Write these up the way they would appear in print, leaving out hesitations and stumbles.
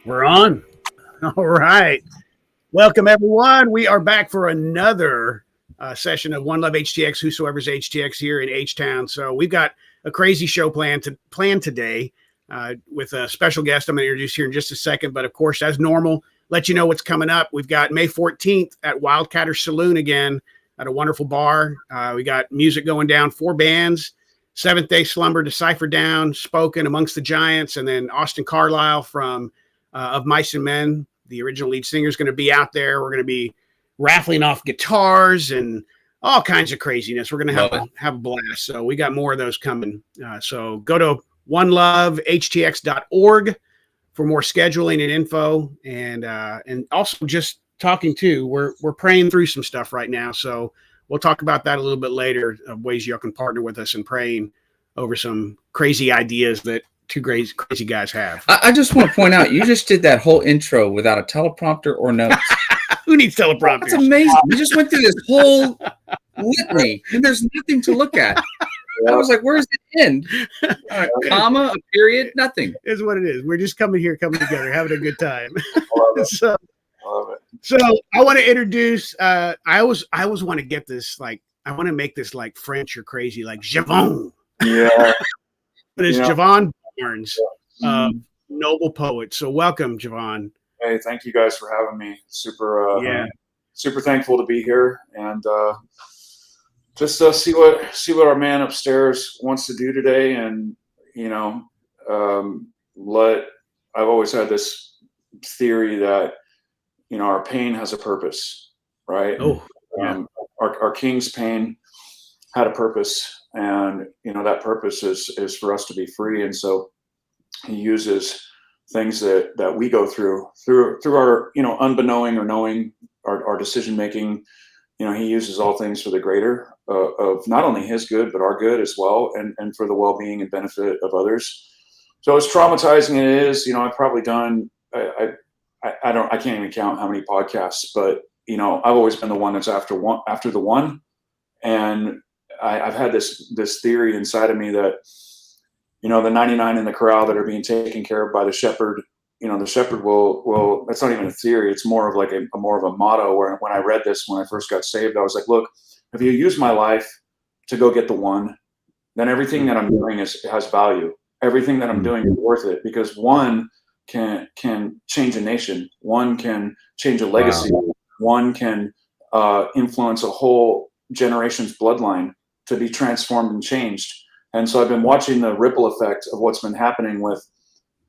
We're on. All right. Welcome, everyone. We are back for another session of 1LoveHTX, Whosoever's HTX here in H-Town. So we've got a crazy show planned today with a special guest I'm going to introduce here in just a second. But, of course, as normal, let you know what's coming up. We've got May 14th at Wildcatter Saloon again at a wonderful bar. We got music going down, 4 bands. Seventh Day Slumber, Decipher Down, Spoken, Amongst the Giants, and then Austin Carlisle from Of Mice and Men, the original lead singer, is going to be out there. We're going to be raffling off guitars and all kinds of craziness. We're going to have a blast. So we got more of those coming. So go to 1LoveHTX.org for more scheduling and info, and also just talking too. We're praying through some stuff right now, so we'll talk about that a little bit later, of ways y'all can partner with us in praying over some crazy ideas that two crazy guys have. I just want to point out, you just did that whole intro without a teleprompter or notes. Who needs teleprompters? That's amazing. You just went through this whole litany, and there's nothing to look at. I was like, where's the end? A comma, a period, nothing. Is what it is. We're just coming together, having a good time. So I want to introduce, I always want to get this, like, I want to make this like French or crazy, like Jevon. Yeah. But it's Jevon Barnes, noble poet. So welcome, Jevon. Hey, thank you guys for having me. Super thankful to be here, and just see what our man upstairs wants to do today. And I've always had this theory that our pain has a purpose, right? Oh, yeah. Our king's pain had a purpose, and that purpose is for us to be free. And so he uses things that we go through our unbeknowing or knowing our decision making. He uses all things for the greater of not only his good but our good as well, and for the well-being and benefit of others. So as traumatizing it is, I've probably done I can't even count how many podcasts, but I've always been the one that's after the one, and I've had this theory inside of me that the 99 in the corral that are being taken care of by the shepherd, the shepherd will that's not even a theory, it's more of like more of a motto. Where when I read this when I first got saved, I was like, look, if you use my life to go get the one, then everything that I'm doing has value. Everything that I'm doing is worth it, because one can change a nation, one can change a legacy, one can influence a whole generation's bloodline to be transformed and changed. And so I've been watching the ripple effect of what's been happening with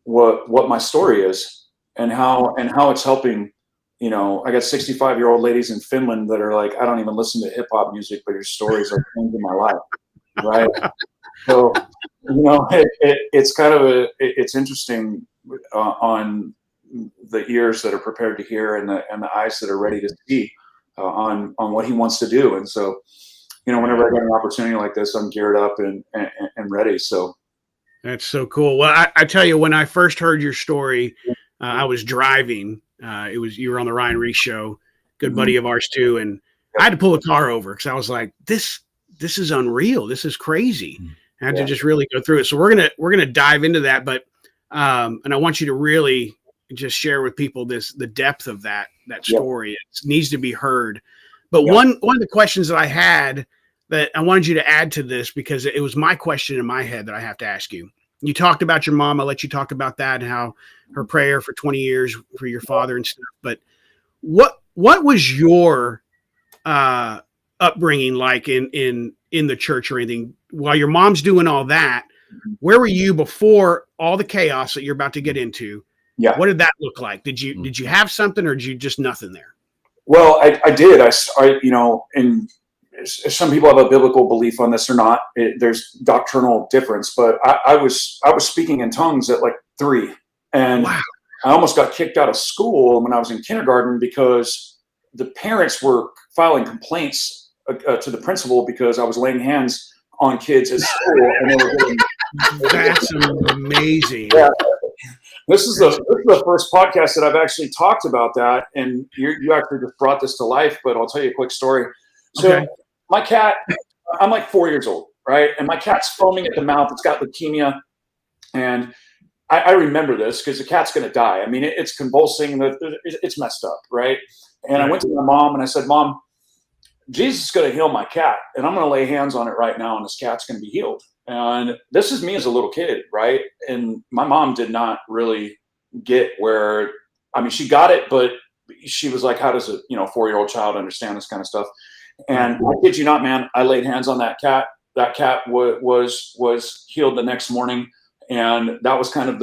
what my story is, and how it's helping. I got 65-year-old ladies in Finland that are like, I don't even listen to hip hop music, but your stories are changing my life, right? So it's kind of it's interesting on the ears that are prepared to hear, and the eyes that are ready to see on what he wants to do. And so whenever I get an opportunity like this, I'm geared up and ready. So that's so cool. Well, I tell you, when I first heard your story, I was driving. You were on the Ryan Reese show, good buddy of ours too, and I had to pull the car over because I was like, this is unreal. This is crazy. I had to just really go through it. So we're gonna dive into that, but and I want you to really just share with people the depth of that story. It needs to be heard. But one of the questions that I had that I wanted you to add to this, because it was my question in my head that I have to ask you. You talked about your mom. I'll let you talk about that and how her prayer for 20 years for your father and stuff. But what was your upbringing like in the church or anything? While your mom's doing all that, where were you before all the chaos that you're about to get into? Yeah. What did that look like? Did you have something, or did you just nothing there? Well, I did. And some people have a biblical belief on this or not. There's doctrinal difference, but I was speaking in tongues at like 3, and wow. I almost got kicked out of school when I was in kindergarten because the parents were filing complaints to the principal because I was laying hands on kids at school, and they were getting. That's amazing. Yeah. This is the first podcast that I've actually talked about that, and you actually just brought this to life. But I'll tell you a quick story. So my cat, I'm like 4 years old, right? And my cat's foaming at the mouth. It's got leukemia, and I remember this because the cat's going to die. I mean, it's convulsing. It's messed up, right? And I went to my mom and I said, Mom, Jesus is going to heal my cat, and I'm going to lay hands on it right now, and this cat's going to be healed. And this is me as a little kid, right? And my mom did not really get where, I mean, she got it, but she was like, how does a 4-year-old child understand this kind of stuff? And I kid you not, man, I laid hands on that cat. That cat was healed the next morning. And that was kind of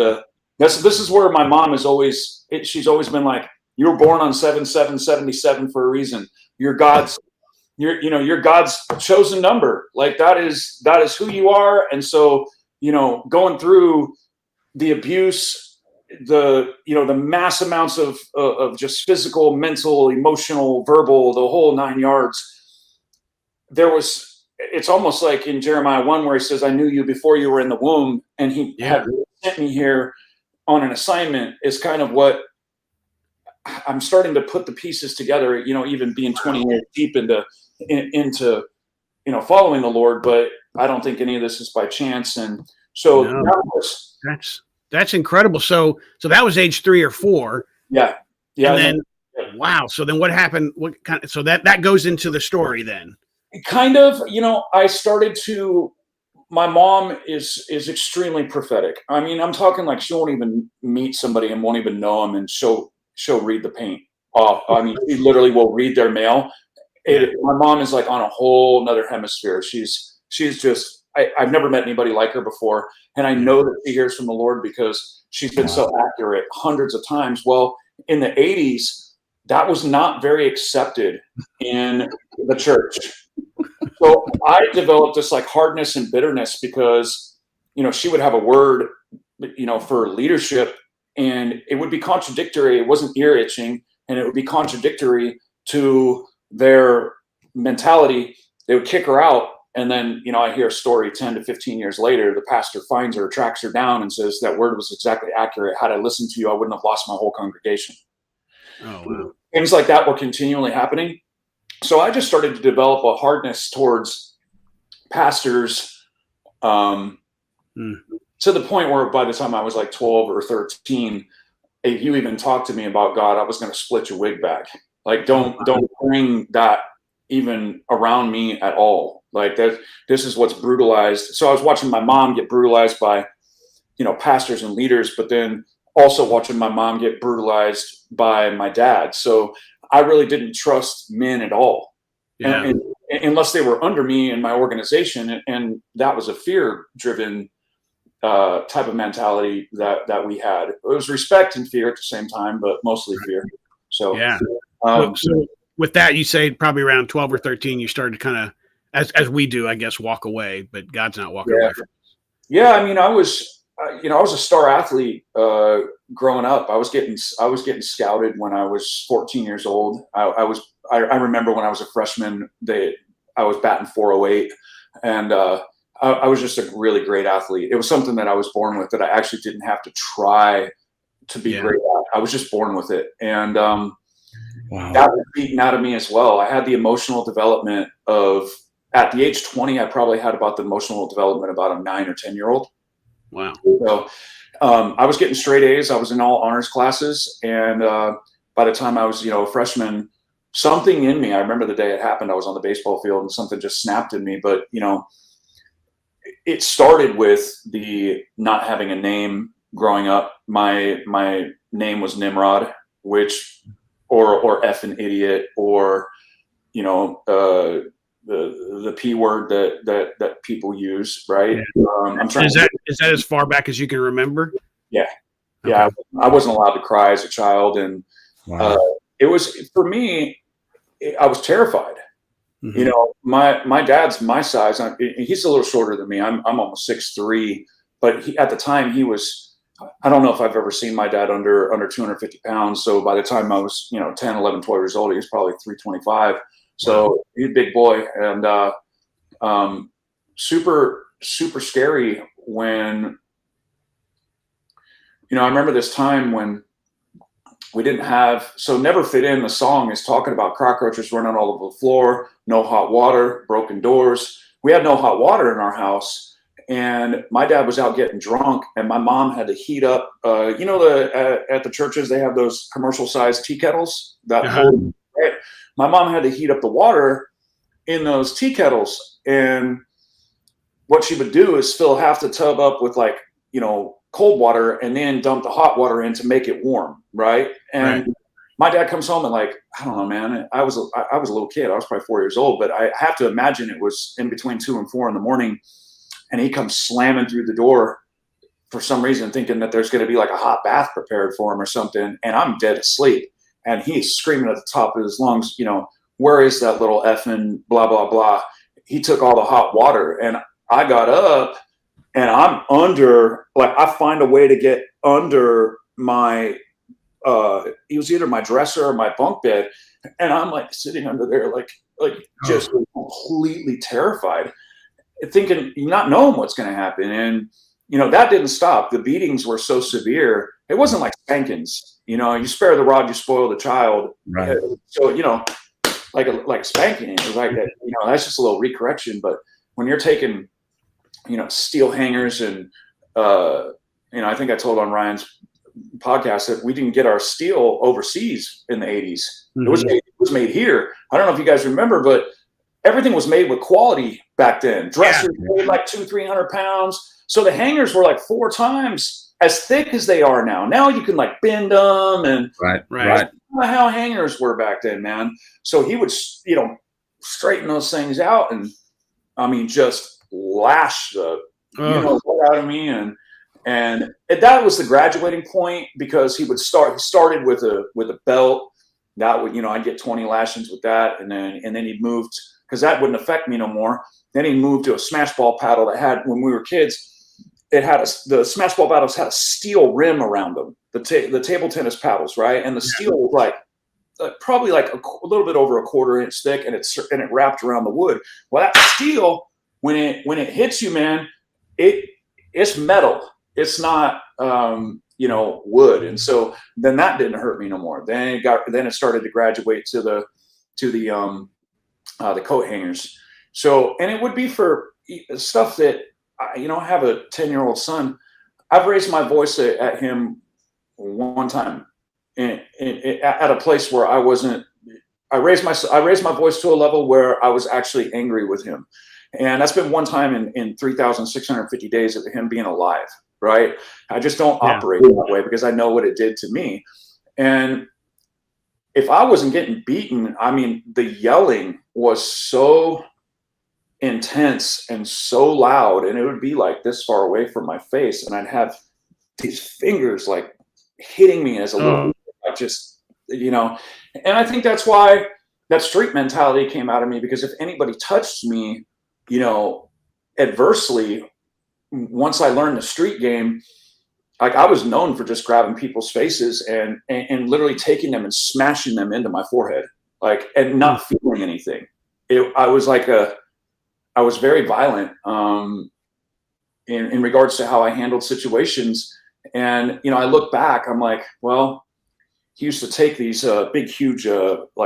this is where my mom is always, she's always been like, you were born on 7/7/77 for a reason. You're God's chosen number. Like that is who you are. And so, going through the abuse, the mass amounts of just physical, mental, emotional, verbal, the whole 9 yards, it's almost like in Jeremiah 1 where he says, I knew you before you were in the womb, and he had sent me here on an assignment, is kind of what I'm starting to put the pieces together, even being 20 years deep into following the Lord, but I don't think any of this is by chance. And so that's incredible. So that was age 3 or 4. Yeah. And then, wow. So then what happened? So that goes into the story then. Kind of, I started to, my mom is extremely prophetic. I mean, I'm talking like she won't even meet somebody and won't even know them, and she'll read the paint off. I mean, she literally will read their mail. My mom is like on a whole nother hemisphere. She's just, I've never met anybody like her before. And I know that she hears from the Lord because she's been so accurate hundreds of times. Well, in the 80s, that was not very accepted in the church. So I developed this like hardness and bitterness because, she would have a word, for leadership, and it would be contradictory. It wasn't ear itching, and it would be contradictory to their mentality. They would kick her out. And then, I hear a story 10 to 15 years later, the pastor finds her, tracks her down, and says that word was exactly accurate. Had I listened to you, I wouldn't have lost my whole congregation. Oh, wow. Things like that were continually happening. So I just started to develop a hardness towards pastors, to the point where by the time I was like 12 or 13, if you even talked to me about God, I was going to split your wig back. Like, don't bring that even around me at all. Like that, this is what's brutalized. So I was watching my mom get brutalized by, pastors and leaders, but then also watching my mom get brutalized by my dad. So I really didn't trust men at all, and unless they were under me in my organization. And that was a fear-driven type of mentality that we had. It was respect and fear at the same time, but mostly fear. So, so with that, you say probably around 12 or 13, you started kind of, as we do, I guess, walk away, but God's not walking away from us. Yeah. I mean, I was a star athlete growing up. I was getting scouted when I was 14 years old. I remember when I was a freshman, I was batting 408, and I was just a really great athlete. It was something that I was born with, that I actually didn't have to try to be great at. I was just born with it. And that was beaten out of me as well. I had the emotional development at the age 20, I probably had about the emotional development about a 9 or 10-year-old. Wow. So I was getting straight A's. I was in all honors classes. And by the time I was, a freshman, something in me, I remember the day it happened, I was on the baseball field and something just snapped in me. But, it started with the not having a name growing up. My name was Nimrod, or effing idiot, or, the P word that people use, right? I'm trying. Is that as far back as you can remember? Yeah. Okay. Yeah. I wasn't allowed to cry as a child. And it was, for me, I was terrified. Mm-hmm. My dad's my size. He's a little shorter than me. I'm almost 6'3", but at the time he was, I don't know if I've ever seen my dad under 250 pounds. So by the time I was, 10, 11, 12 years old, he was probably 325. So he's a big boy, and super, super scary when, I remember this time when we didn't have, so Never Fit In, the song is talking about cockroaches running all over the floor, no hot water, broken doors. We had no hot water in our house. and my dad was out getting drunk, and my mom had to heat up. At the churches they have those commercial sized tea kettles that hold. Right? My mom had to heat up the water in those tea kettles, and what she would do is fill half the tub up with cold water and then dump the hot water in to make it warm, right? And my dad comes home and I don't know, man. I was a little kid. I was probably 4 years old, but I have to imagine it was in between 2 and 4 in the morning. And he comes slamming through the door for some reason, thinking that there's going to be like a hot bath prepared for him or something. And I'm dead asleep. And he's screaming at the top of his lungs, where is that little effing blah, blah, blah. He took all the hot water, and I got up and I'm under, I find a way to get under my, it was either my dresser or my bunk bed. And I'm sitting under there, just completely terrified, thinking, not knowing what's going to happen. And, that didn't stop. The beatings were so severe. It wasn't like spankings, you spare the rod, you spoil the child. Right. So, like spanking, it was like that, that's just a little recorrection. But when you're taking, steel hangers and, I think I told on Ryan's podcast that we didn't get our steel overseas in the 80s. Mm-hmm. It was made here. I don't know if you guys remember, but everything was made with quality back then. Dressers weighed 200-300 pounds. So the hangers were 4 times as thick as they are now. Now you can bend them and right. That's how hangers were back then, man. So he would, straighten those things out and just lash the out of me, and that was the graduating point, because he started with a belt that would, I'd get 20 lashings with that, and then he moved, because that wouldn't affect me no more. Then he moved to a smash ball paddle that had, when we were kids, the smash ball paddles had a steel rim around them, the table tennis paddles, right? And the steel was probably a little bit over a 1/4 inch thick, and it wrapped around the wood. Well, that steel, when it hits you, man, it's metal. It's not wood. And so then that didn't hurt me no more. Then it started to graduate to the coat hangers. So, and it would be for stuff that I have a 10-year-old son. I've raised my voice at him one time at a place where I wasn't. I raised my voice to a level where I was actually angry with him. And that's been one time in 3,650 days of him being alive, right? I just don't operate that way, because I know what it did to me. And if I wasn't getting beaten, the yelling was so intense and so loud, and it would be this far away from my face, and I'd have these fingers hitting me as a little, and I think that's why that street mentality came out of me, because if anybody touched me, adversely, once I learned the street game, I was known for just grabbing people's faces and literally taking them and smashing them into my forehead, and not feeling anything. I was very violent in regards to how I handled situations. And, I look back, I'm well, he used to take these big, huge,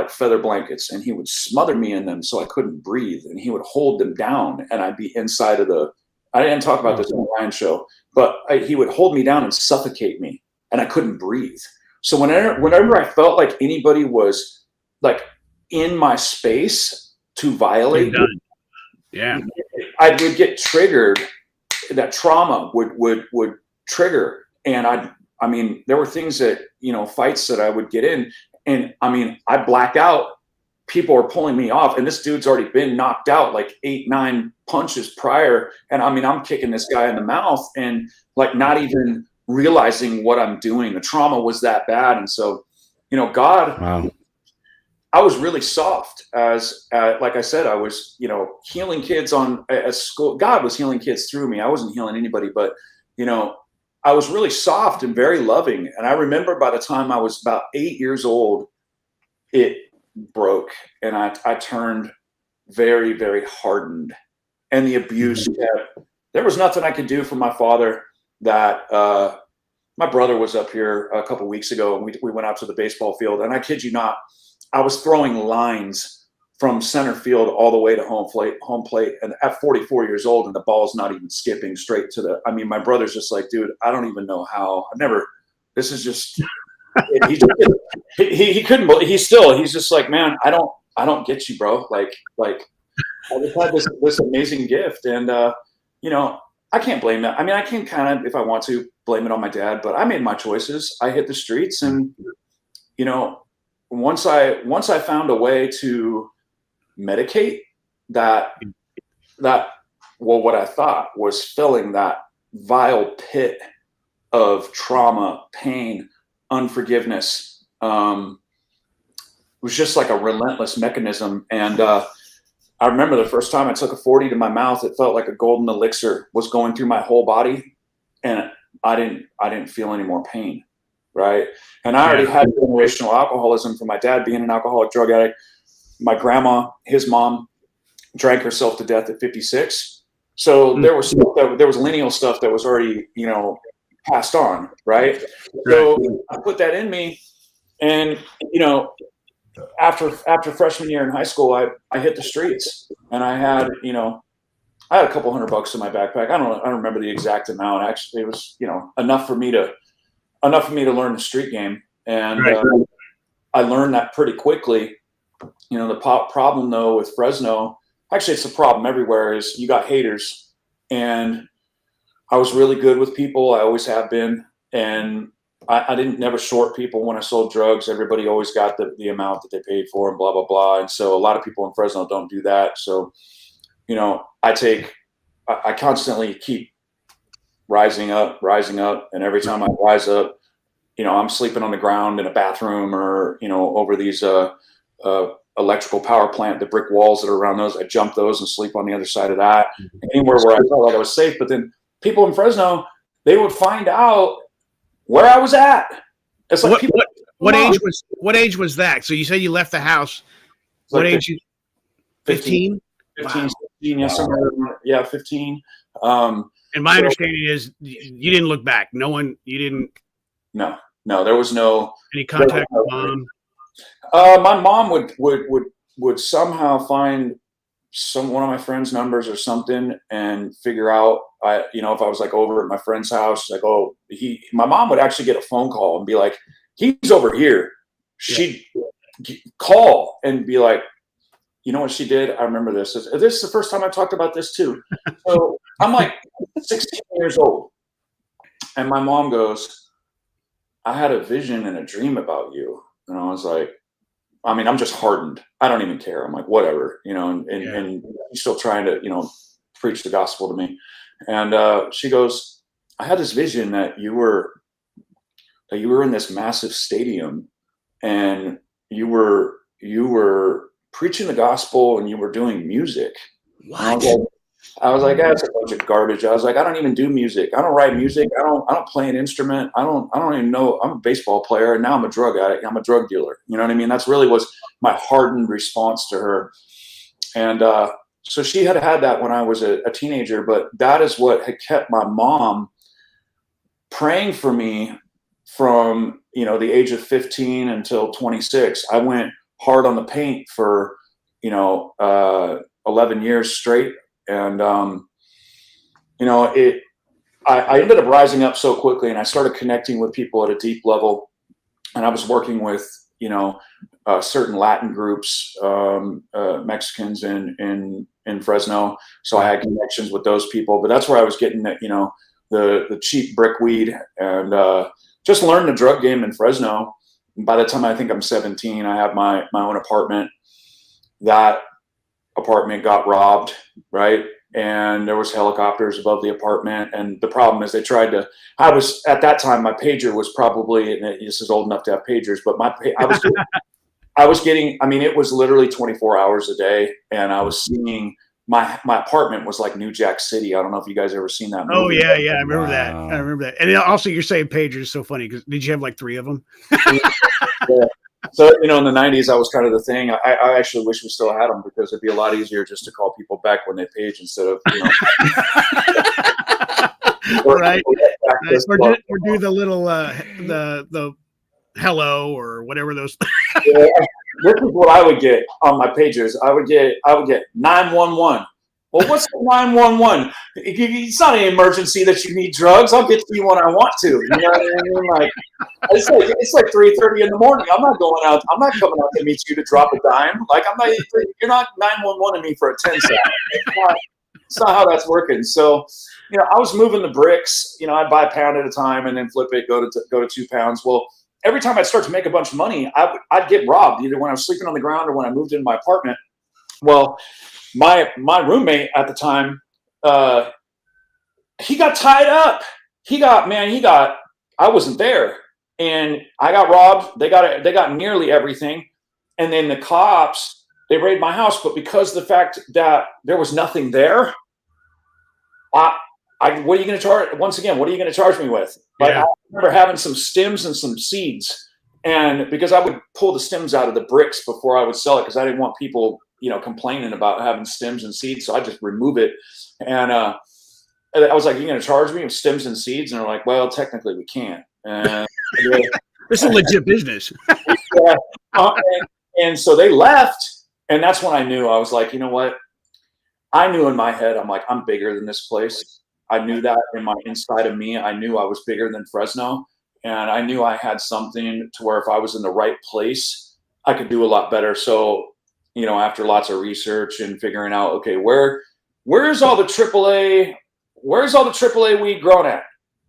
feather blankets, and he would smother me in them so I couldn't breathe. And he would hold them down, and I'd be inside of I didn't talk about this on the Ryan show, but he would hold me down and suffocate me, and I couldn't breathe. So whenever I felt like anybody was in my space to violate, I would get triggered. That trauma would trigger, and there were things that, fights that I would get in, and I black out. People are pulling me off, and this dude's already been knocked out 8-9 punches prior. And I'm kicking this guy in the mouth and not even realizing what I'm doing. The trauma was that bad. And so, God, wow. I was really soft as like I said, I was, healing kids at school. God was healing kids through me. I wasn't healing anybody, but, I was really soft and very loving. And I remember by the time I was about 8 years old, it broke, and I turned very, very hardened. And the abuse, there was nothing I could do for my father. That my brother was up here a couple weeks ago, and we went out to the baseball field, and I kid you not, I was throwing lines from center field all the way to home plate, and at 44 years old, and the ball's not even skipping straight to the. I mean, my brother's just like, dude, I don't even know how. I've never. This is just. He couldn't believe. He's just like, man, I don't get you, bro. Like I just had this amazing gift, and I can't blame that. I mean, I can kind of, if I want to, blame it on my dad, but I made my choices. I hit the streets, and once I found a way to medicate that what I thought was filling that vile pit of trauma, pain, unforgiveness, was just like a relentless mechanism. And I remember the first time I took a 40 to my mouth, it felt like a golden elixir was going through my whole body, and I didn't feel any more pain, right? And I already had generational alcoholism from my dad being an alcoholic drug addict. My grandma, his mom, drank herself to death at 56. So there was lineal stuff that was already, passed on, right? So I put that in me, and after freshman year in high school, I hit the streets, and I had a couple $100 in my backpack. I don't remember the exact amount. Actually, it was enough for me to learn the street game, and I learned that pretty quickly. The problem though with Fresno, actually it's a problem everywhere, is you got haters, and I was really good with people. I always have been, and I didn't never short people when I sold drugs. Everybody always got the amount that they paid for, and blah blah blah. And so a lot of people in Fresno don't do that. So I constantly keep rising up, and every time I rise up, I'm sleeping on the ground in a bathroom, or over these electrical power plant, the brick walls that are around those. I jump those and sleep on the other side of that, anywhere where I felt like I was safe. But then people in Fresno, they would find out where I was at. It's like what age was that? So you said you left the house. What age? 15? 15, 16, yeah, somewhere around, 15. And my understanding is you didn't look back. You didn't. No, there was no any contact with mom. My mom would somehow find one of my friends' numbers or something and figure out, if I was like over at my friend's house, like, my mom would actually get a phone call and be like, he's over here. She'd call and be like, you know what she did? I remember this. This is the first time I talked about this too. So I'm like 16 years old, and my mom goes, I had a vision and a dream about you. And I was like, I'm just hardened. I don't even care. I'm like, whatever, and she's still trying to, preach the gospel to me. And she goes, I had this vision that you were in this massive stadium, and you were preaching the gospel, and you were doing music. What? I was like, that's a bunch of garbage. I was like, I don't even do music. I don't write music. I don't play an instrument. I don't even know. I'm a baseball player, and now I'm a drug addict. I'm a drug dealer. You know what I mean? That's really was my hardened response to her. And so she had that when I was a teenager, but that is what had kept my mom praying for me from, the age of 15 until 26. I went hard on the paint for, 11 years straight. And, I ended up rising up so quickly, and I started connecting with people at a deep level, and I was working with, certain Latin groups, Mexicans in Fresno. So I had connections with those people, but that's where I was getting the cheap brickweed, and, just learned the drug game in Fresno. And by the time I think I'm 17, I have my own apartment. That apartment got robbed, right? And there was helicopters above the apartment. And the problem is at that time, my pager was probably, and this is old enough to have pagers, but I was getting, it was literally 24 hours a day. And I was seeing my apartment was like New Jack City. I don't know if you guys ever seen that movie. Oh yeah. I remember that. I remember that. And also you're saying pagers is so funny, because did you have like 3 of them? Yeah. So, in the 90s, I was kind of the thing. I actually wish we still had them, because it'd be a lot easier just to call people back when they page instead of, right. Or do the little, the hello or whatever those. Yeah. this is what I would get on my pagers. I would get 911. Well, what's the 911? It's not an emergency that you need drugs. I'll get to you when I want to. You know what I mean? Like it's like 3:30 in the morning. I'm not going out. I'm not coming out to meet you to drop a dime. Like you're not 911ing me for a 10 cent. It's not how that's working. So, I was moving the bricks. I'd buy a pound at a time and then flip it, go to 2 pounds. Well, every time I'd start to make a bunch of money, I'd get robbed either when I was sleeping on the ground or when I moved into my apartment. Well, my roommate at the time, he got tied up. I wasn't there, and I got robbed. They got nearly everything, and then the cops, they raided my house. But because of the fact that there was nothing there, what are you going to charge? Once again, what are you going to charge me with? Like, I remember having some stems and some seeds, and because I would pull the stems out of the bricks before I would sell it, because I didn't want people, complaining about having stems and seeds, so I just remove it. And I was like, "You're going to charge me with stems and seeds?" And they're like, "Well, technically, we can't." And this is a legit business. and so they left, and that's when I knew. I was like, you know what? I knew in my head, I'm like, I'm bigger than this place. I knew that in my inside of me. I knew I was bigger than Fresno, and I knew I had something to where if I was in the right place, I could do a lot better. So, after lots of research and figuring out, okay, where's all the AAA weed grown at?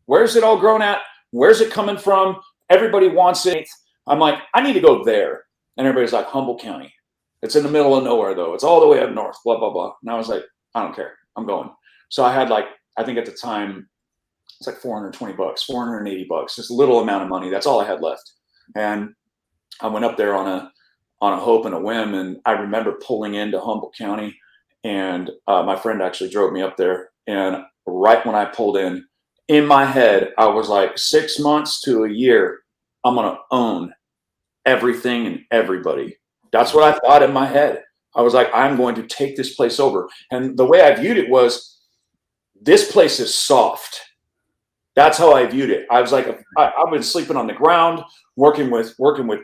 Where's it all grown at? Where's it coming from? Everybody wants it. I'm like, I need to go there. And everybody's like, Humboldt County. It's in the middle of nowhere though. It's all the way up north, blah, blah, blah. And I was like, I don't care. I'm going. So I had I think at the time, it's like $420, $480, just a little amount of money. That's all I had left. And I went up there on a hope and a whim. And I remember pulling into Humboldt County, and my friend actually drove me up there. And right when I pulled in my head, I was like, 6 months to a year, I'm going to own everything and everybody. That's what I thought in my head. I was like, I'm going to take this place over. And the way I viewed it was, this place is soft. That's how I viewed it. I was like, I've been sleeping on the ground, working with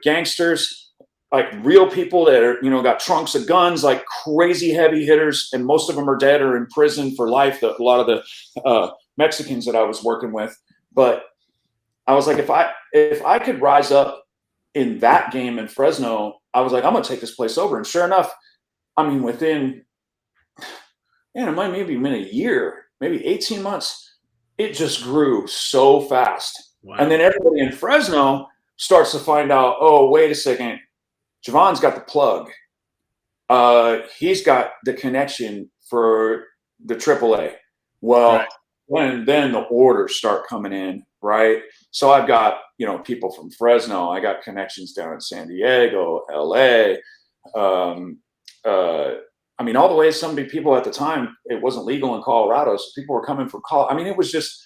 gangsters, like real people that are, got trunks of guns, like crazy heavy hitters, and most of them are dead or in prison for life. A lot of the Mexicans that I was working with. But I was like, if I could rise up in that game in Fresno, I was like, I'm going to take this place over. And sure enough, within, it might maybe been a year, maybe 18 months, it just grew so fast. Wow. And then everybody in Fresno starts to find out, oh, wait a second, Jevon's got the plug. He's got the connection for the AAA. Well, right. Then the orders start coming in, right? So I've got, people from Fresno. I got connections down in San Diego, LA. All the way some people at the time, it wasn't legal in Colorado. So people were coming from Colorado. It was just,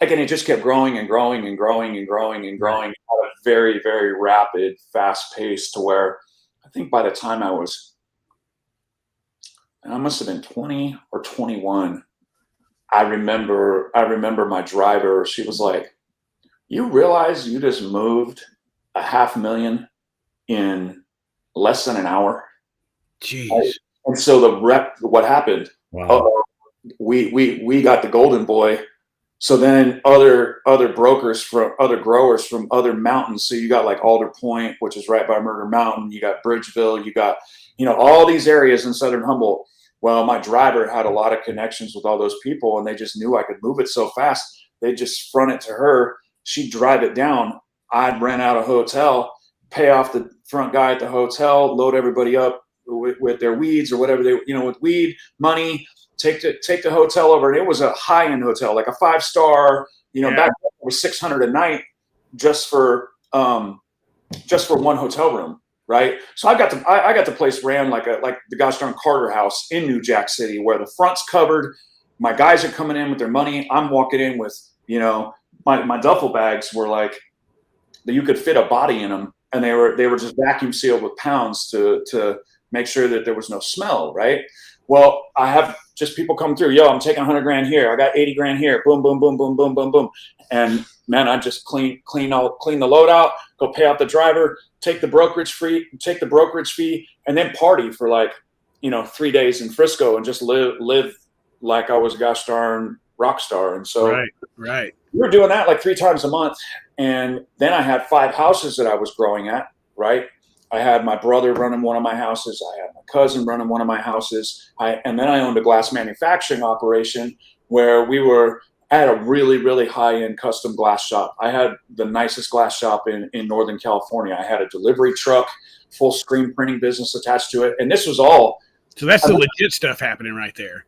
again, it just kept growing and growing and growing and growing and growing at a very, very rapid, fast pace, to where I think by the time I must have been 20 or 21. I remember my driver, she was like, you realize you just moved $500,000 in less than an hour? Jeez. Right? And so what happened? Wow. We got the golden boy. So then other growers from other mountains. So you got like Alder Point, which is right by Murder Mountain. You got Bridgeville. You got, all these areas in Southern Humboldt. Well, my driver had a lot of connections with all those people, and they just knew I could move it so fast. They'd just front it to her. She'd drive it down. I'd rent out a hotel, pay off the front guy at the hotel, load everybody up with their weeds or whatever with weed, money, take the hotel over. And it was a high-end hotel, like a 5-star, back then it was $600 a night just for one hotel room. Right. So I got the place ran like the gosh darn Carter House in New Jack City, where the front's covered. My guys are coming in with their money. I'm walking in with, my duffel bags were like, you could fit a body in them, and they were just vacuum sealed with pounds to make sure that there was no smell. Right. Well, I have just people come through. Yo, I'm taking $100,000 here. I got $80,000 here. Boom, boom, boom, boom, boom, boom, boom. And man, I just clean the load out, go pay out the driver, take the brokerage fee, and then party for like, 3 days in Frisco and just live like I was a gosh darn rock star. And so right. we were doing that like 3 times a month. And then I had 5 houses that I was growing at, right? I had my brother running one of my houses. I had my cousin running one of my houses. And then I owned a glass manufacturing operation where I had a really, really high-end custom glass shop. I had the nicest glass shop in Northern California. I had a delivery truck, full screen printing business attached to it. And this was all. So that's the legit stuff happening right there.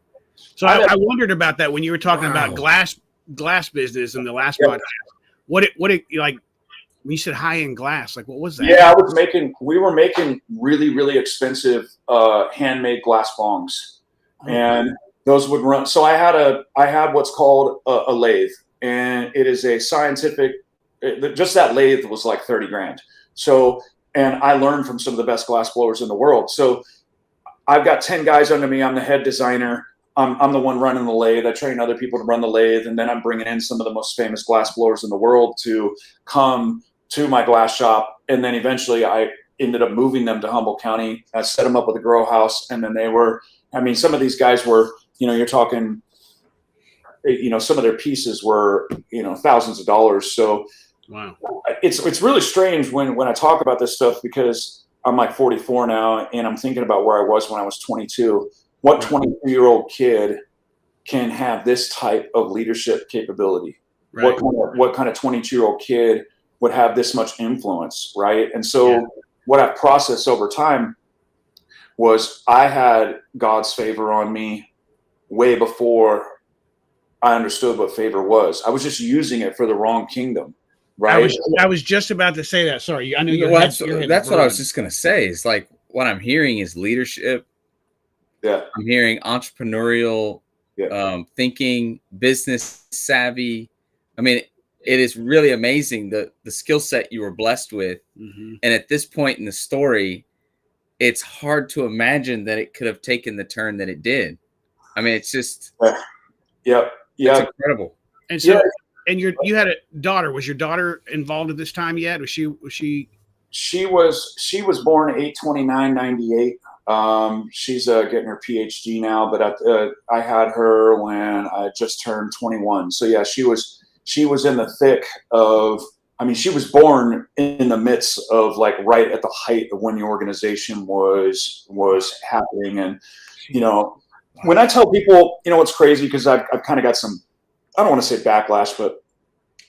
So I wondered about that when you were talking about glass business in the last podcast. What it like when you said high-end glass, like what was that? Yeah, we were making really, really expensive handmade glass bongs. And those would run. So I had what's called a lathe, and it is a scientific, just that lathe was like 30 grand. So, and I learned from some of the best glass blowers in the world. So I've got 10 guys under me. I'm the head designer. I'm the one running the lathe. I train other people to run the lathe. And then I'm bringing in some of the most famous glass blowers in the world to come to my glass shop. And then eventually I ended up moving them to Humboldt County. I set them up with a grow house. And then some of these guys were, you're talking, some of their pieces were, thousands of dollars. So wow, it's really strange when I talk about this stuff because I'm like 44 now and I'm thinking about where I was when I was 22. What 22-year-old kid can have this type of leadership capability? Right. What kind of 22-year-old kid would have this much influence, right? And so what I've processed over time was I had God's favor on me way before I understood what favor was. I was just using it for the wrong kingdom, right? I was just about to say that. Sorry, I know that's what I was just going to say. Is like what I'm hearing is leadership. Yeah, I'm hearing entrepreneurial thinking, business savvy. I mean, it is really amazing the skill set you were blessed with. Mm-hmm. And at this point in the story, it's hard to imagine that it could have taken the turn that it did. I mean, it's just it's incredible. And so, and you had a daughter. Was your daughter involved at this time yet? Was she? She was born 8/29/98. She's getting her PhD now, but I had her when I just turned 21. So yeah, she was in the thick of. I mean, she was born in the midst of like right at the height of when the organization was happening. And when I tell people, what's crazy because I've kind of got some, I don't want to say backlash, but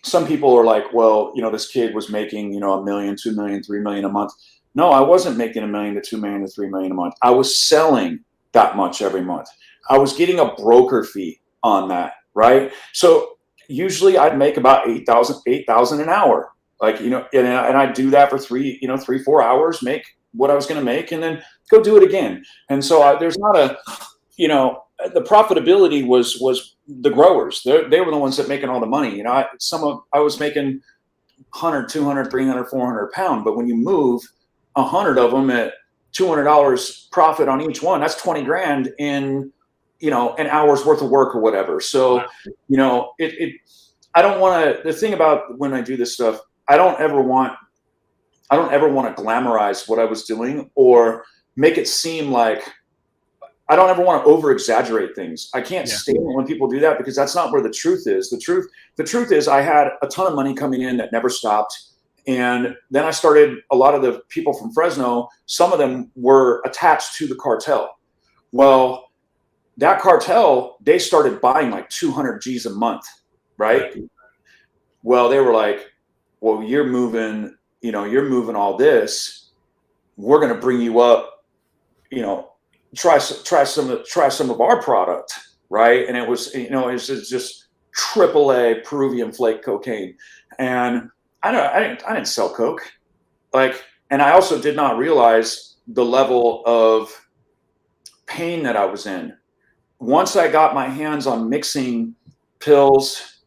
some people are like, well, this kid was making $1 million, $2 million, $3 million a month. No, I wasn't making $1 million to $2 million to $3 million a month. I was selling that much every month. I was getting a broker fee on that, right? So usually I'd make about $8,000 an hour, and I'd do that for 3-4 hours, make what I was going to make, and then go do it again. And so there's not the profitability was the growers. They were the ones that making all the money. I was making 100, 200, 300, 400 a pound, but when you move 100 of them at $200 profit on each one, that's 20 grand in, an hour's worth of work or whatever. So, I don't want to, the thing about when I do this stuff, I don't ever want to glamorize what I was doing or make it seem like, I don't ever want to over exaggerate things. I can't stand when people do that because that's not where the truth is. The truth is I had a ton of money coming in that never stopped. And then I started, a lot of the people from Fresno, some of them were attached to the cartel. Well, that cartel, they started buying like 200 G's a month, right? Well, they were like, well, you're moving all this. We're going to bring you up, try some of our product, right? And it was, it's just AAA Peruvian flake cocaine. And I didn't sell coke, and I also did not realize the level of pain that I was in. Once I got my hands on mixing pills,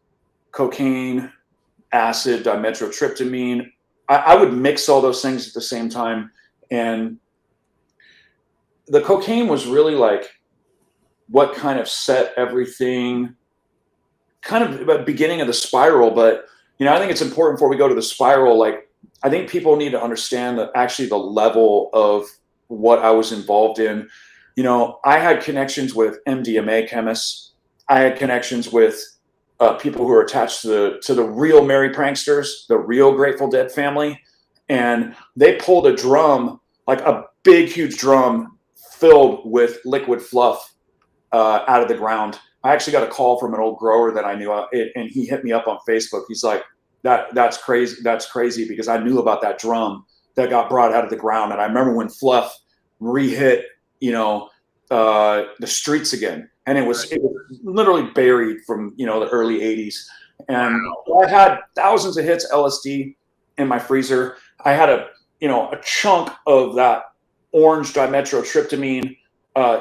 cocaine, acid, dimethyltryptamine, I would mix all those things at the same time. And the cocaine was really like what kind of set everything kind of the beginning of the spiral. But, I think it's important before we go to the spiral, like, I think people need to understand that actually the level of what I was involved in. I had connections with MDMA chemists. I had connections with people who are attached to the real merry pranksters, the real Grateful Dead family. And they pulled a drum, like a big, huge drum filled with liquid fluff out of the ground. I actually got a call from an old grower that I knew, and he hit me up on Facebook. He's like, that's crazy. That's crazy, because I knew about that drum that got brought out of the ground. And I remember when fluff re-hit, the streets again. And it was literally buried from, the early 80s. And I had thousands of hits LSD in my freezer. I had a chunk of that orange dimethyltryptamine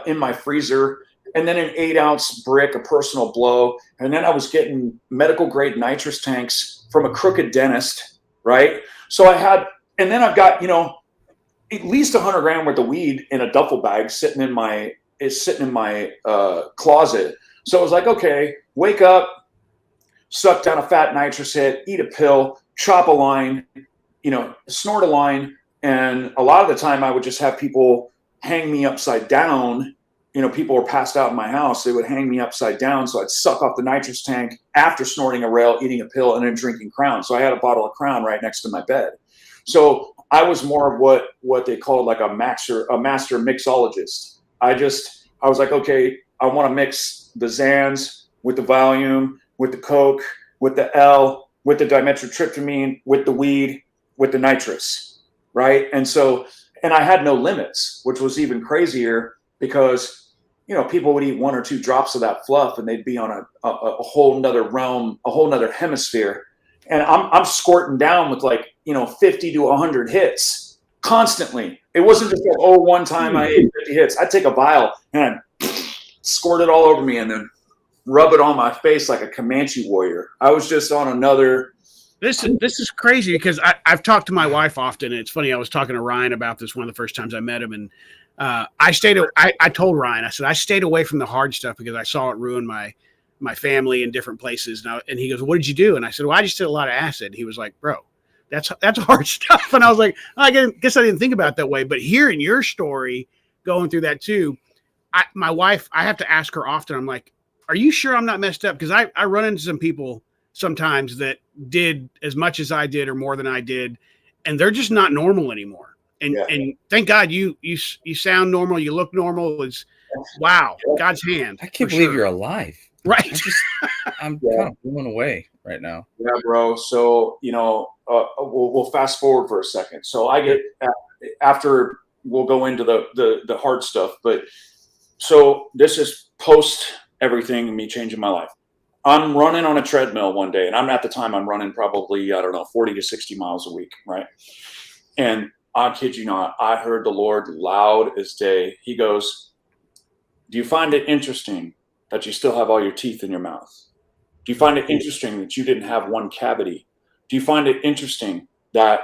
in my freezer, and then an 8-ounce brick, a personal blow. And then I was getting medical grade nitrous tanks from a crooked dentist, right? So and then I've got, at least 100 grand worth of weed in a duffel bag sitting in my closet. So it was like, okay, wake up, suck down a fat nitrous hit, eat a pill, chop a line, snort a line. And a lot of the time I would just have people hang me upside down. People were passed out in my house. They would hang me upside down. So I'd suck off the nitrous tank after snorting a rail, eating a pill, and then drinking Crown. So I had a bottle of Crown right next to my bed. So I was more of what they called like a master mixologist. I was like, okay, I want to mix the Xans with the Valium, with the Coke, with the L, with the dimethyltryptamine, with the weed, with the nitrous, right? And I had no limits, which was even crazier, because people would eat 1 or 2 drops of that fluff and they'd be on a whole nother realm, a whole nother hemisphere. And I'm squirting down with 50 to 100 hits constantly. It wasn't just like, one time I ate 50 hits. I'd take a vial and I'd squirt it all over me and then rub it on my face like a Comanche warrior. I was just on another. This is crazy, because I've talked to my wife often, and it's funny. I was talking to Ryan about this one of the first times I met him, and I told Ryan, I said, I stayed away from the hard stuff because I saw it ruin my family in different places. And he goes, what did you do? And I said, well, I just did a lot of acid. He was like, bro, that's hard stuff. And I was like, I guess I didn't think about it that way. But hearing your story, going through that too, my wife, I have to ask her often. I'm like, are you sure I'm not messed up? Because I run into some people sometimes that did as much as I did or more than I did, and they're just not normal anymore. And thank God you sound normal. You look normal. It's wow, God's hand. I can't believe you're alive. Right. I'm kind of blown away right now. Yeah, bro. So, we'll fast forward for a second. So I get after we'll go into the hard stuff, but so this is post everything and me changing my life. I'm running on a treadmill one day, and at the time I'm running probably, 40 to 60 miles a week. Right. And I kid you not, I heard the Lord loud as day. He goes, do you find it interesting that you still have all your teeth in your mouth? Do you find it interesting that you didn't have one cavity? Do you find it interesting that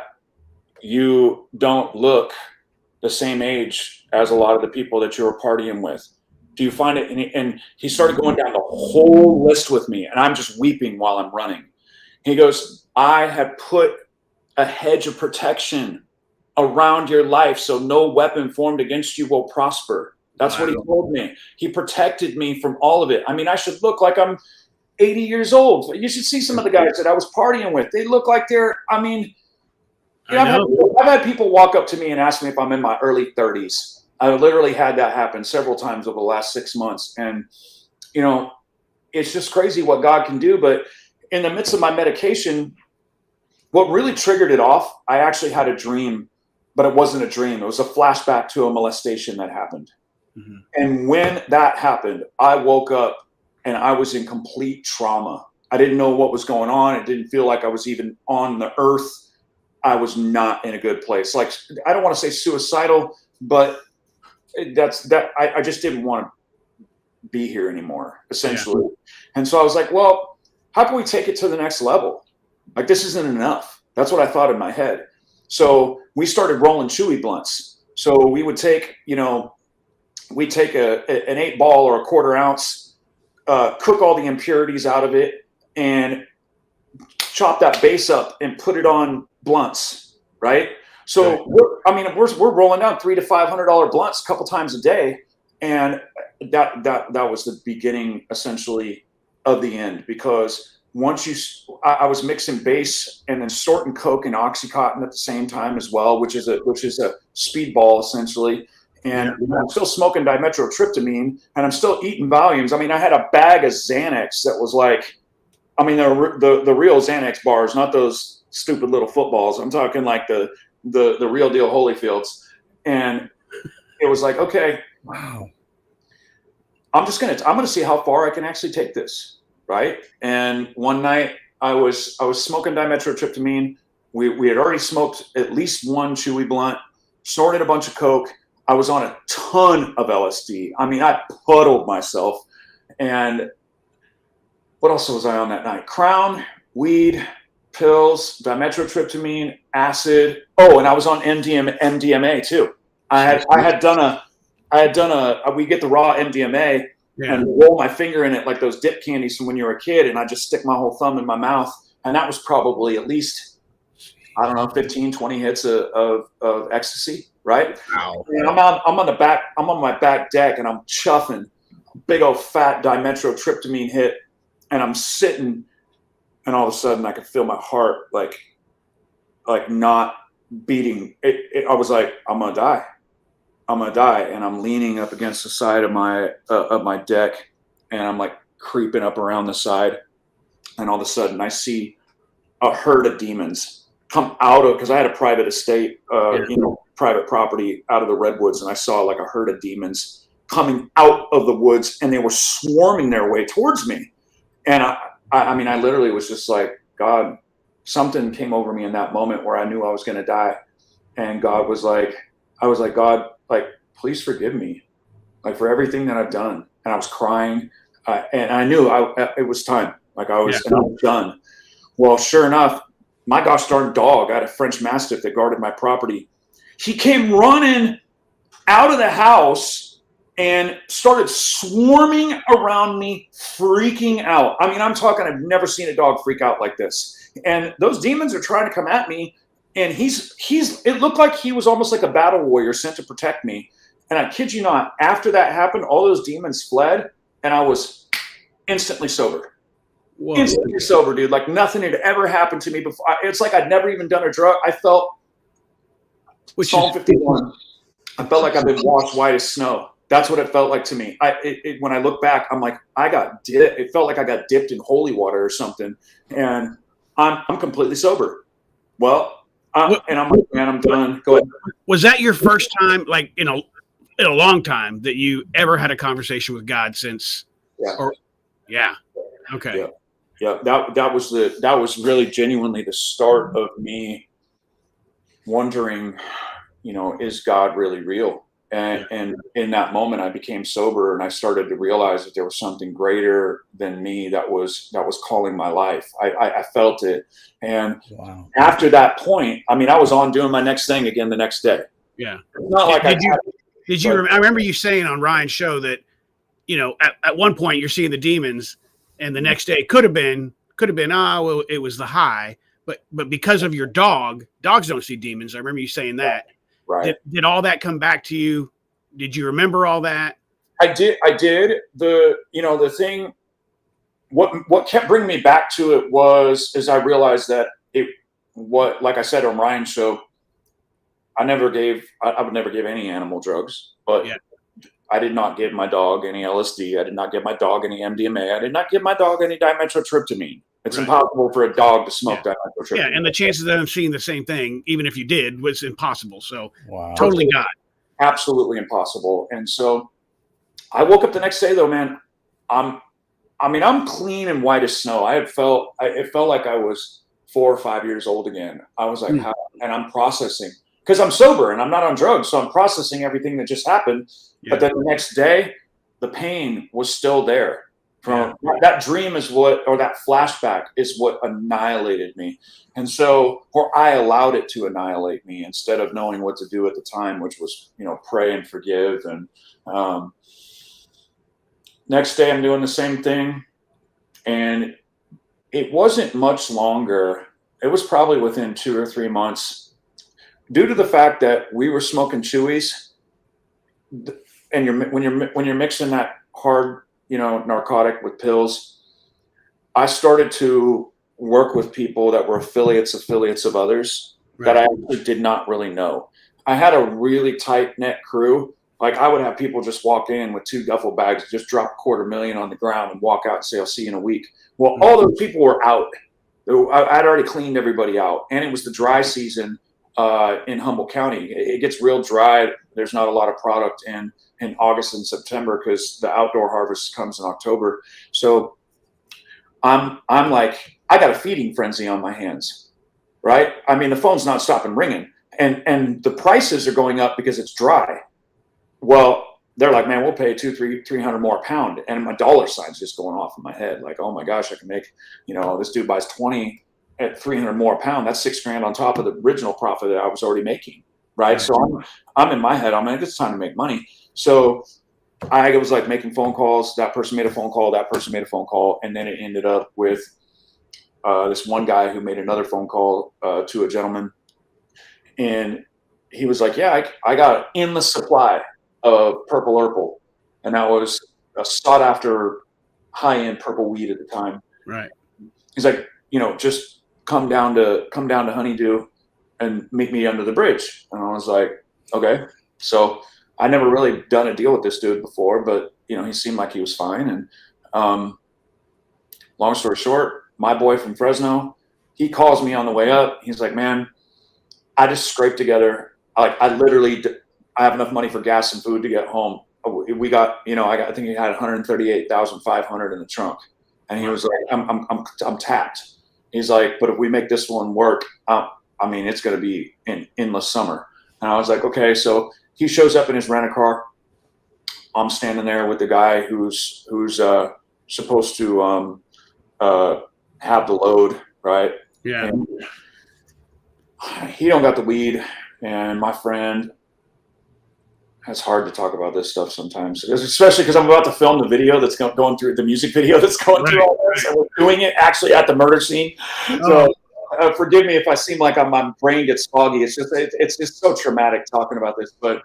you don't look the same age as a lot of the people that you were partying with? Do you find it? And he started going down the whole list with me, and I'm just weeping while I'm running. He goes, I have put a hedge of protection around your life so no weapon formed against you will prosper. That's what he told me. He protected me from all of it. I mean, I should look like I'm 80 years old. You should see some of the guys that I was partying with. They look like I've had people walk up to me and ask me if I'm in my early 30s. I literally had that happen several times over the last 6 months. And, it's just crazy what God can do. But in the midst of my medication, what really triggered it off, I actually had a dream, but it wasn't a dream. It was a flashback to a molestation that happened. Mm-hmm. And when that happened, I woke up and I was in complete trauma. I didn't know what was going on. It didn't feel like I was even on the earth. I was not in a good place. Like, I don't want to say suicidal, but I just didn't want to be here anymore, essentially. Yeah. And so I was like, well, how can we take it to the next level? Like, this isn't enough. That's what I thought in my head. So we started rolling chewy blunts. So we would take, we take an 8-ball or a 1/4 ounce, cook all the impurities out of it, and chop that base up and put it on blunts, right? So we're rolling down $300 to $500 blunts a couple times a day, and that was the beginning essentially of the end, because once I was mixing base and then sorting coke and oxycontin at the same time as well, which is a speedball essentially. And I'm still smoking dimethyltryptamine, and I'm still eating volumes. I mean, I had a bag of Xanax that was like, I mean, the real Xanax bars, not those stupid little footballs. I'm talking like the real deal Holyfields. And it was like, okay, wow, I'm gonna see how far I can actually take this, right? And one night I was smoking dimethyltryptamine. We had already smoked at least one chewy blunt, snorted a bunch of coke. I was on a ton of LSD. I mean, I puddled myself. And what else was I on that night? Crown, weed, pills, dimethyltryptamine, acid. Oh, and I was on MDMA too. I had done a we get the raw MDMA and roll my finger in it like those dip candies from when you were a kid, and I just stick my whole thumb in my mouth, and that was probably at least, I don't know, 15, 20 hits of ecstasy, right? Wow. And I'm on my back deck, and I'm chuffing big old fat dimethyltryptamine hit, and I'm sitting, and all of a sudden I could feel my heart like not beating. I was like, I'm gonna die, and I'm leaning up against the side of my deck, and I'm like creeping up around the side, and all of a sudden I see a herd of demons come out of, because I had a private estate, private property out of the redwoods, and I saw like a herd of demons coming out of the woods, and they were swarming their way towards me. And I mean, I literally was just like, God, something came over me in that moment where I knew I was going to die. And God was like, I was like, God, like, please forgive me, like, for everything that I've done. And I was crying, and I knew it was time. Like I was done. Well, sure enough, my gosh darn dog, I had a French Mastiff that guarded my property. He came running out of the house and started swarming around me, freaking out. I mean, I'm talking, I've never seen a dog freak out like this. And those demons are trying to come at me. And it looked like he was almost like a battle warrior sent to protect me. And I kid you not, after that happened, all those demons fled, and I was instantly sober. Whoa. Instantly sober, dude. Like nothing had ever happened to me before. It's like I'd never even done a drug. I felt, Psalm 51, I felt like I've been washed white as snow. That's what it felt like to me. When I look back, I'm like, it felt like I got dipped in holy water or something. And I'm completely sober. Well, I'm like, man, I'm done. Go ahead. Was that your first time, like in a long time, that you ever had a conversation with God since? Yeah. Okay. Yeah. That was really genuinely the start of me wondering, is God really real? And in that moment, I became sober, and I started to realize that there was something greater than me that was calling my life. I felt it. And after that point, I mean, I was on doing my next thing again the next day. Yeah. Not like did you? I remember you saying on Ryan's show that, at one point you're seeing the demons, and the next day could have been, well, it was the high, but because of your dogs don't see demons. I remember you saying that. Right. Did all that come back to you? Did you remember all that? I did. The thing, what kept bringing me back to it was I realized that like I said on Ryan's show, I would never give any animal drugs, but I did not give my dog any LSD. I did not give my dog any MDMA. I did not give my dog any dimethyltryptamine. It's impossible for a dog to smoke dimethyltryptamine. Yeah, and the chances of them seeing the same thing, even if you did, was impossible. So totally God. Absolutely impossible. And so I woke up the next day, though, man. I'm clean and white as snow. It felt like I was 4 or 5 years old again. I was like, how? And I'm processing, because I'm sober and I'm not on drugs. So I'm processing everything that just happened. Yeah. But then the next day, the pain was still there. That dream or that flashback is what annihilated me. And so, or I allowed it to annihilate me instead of knowing what to do at the time, which was, pray and forgive. And next day I'm doing the same thing. And it wasn't much longer. It was probably within 2 or 3 months, due to the fact that we were smoking chewies, and when you're mixing that hard, narcotic with pills, I started to work with people that were affiliates of others that I actually did not really know. I had a really tight knit crew. Like, I would have people just walk in with 2 duffel bags, just drop $250,000 on the ground and walk out and say, "I'll see you in a week." Well, all those people were out. I'd already cleaned everybody out, and it was the dry season in Humboldt County. It gets real dry. There's not a lot of product in August and September because the outdoor harvest comes in October. So I'm like, I got a feeding frenzy on my hands, right? I mean, the phone's not stopping ringing, and the prices are going up because it's dry. Well, they're like, "Man, we'll pay $200-300 more a pound," and my dollar sign's just going off in my head. Like, oh my gosh, I can make, this dude buys 20 at $300 more a pound. That's $6,000 on top of the original profit that I was already making, right? So I'm in my head, I'm like, it's time to make money. So I was like making phone calls. That person made a phone call. That person made a phone call, and then it ended up with this one guy who made another phone call to a gentleman, and he was like, "Yeah, I got an endless supply of purple Urkel," and that was a sought after high-end purple weed at the time. Right. He's like, "Just come down to Honeydew and meet me under the bridge." And I was like, "Okay." So I never really done a deal with this dude before, but he seemed like he was fine. And long story short, my boy from Fresno, he calls me on the way up. He's like, "Man, I just scraped together. I have enough money for gas and food to get home. We got, I think he had 138,500 in the trunk." And he was like, I'm tapped. He's like, "But if we make this one work, it's going to be an endless summer." And I was like, "Okay." So he shows up in his rent-a-car. I'm standing there with the guy who's supposed to have the load, right? Yeah. And he don't got the weed, and my friend. It's hard to talk about this stuff sometimes, especially because I'm about to film the video that's going through, the music video that's going through all this, and we're doing it actually at the murder scene. So forgive me if I seem like my brain gets foggy. It's just so traumatic talking about this. But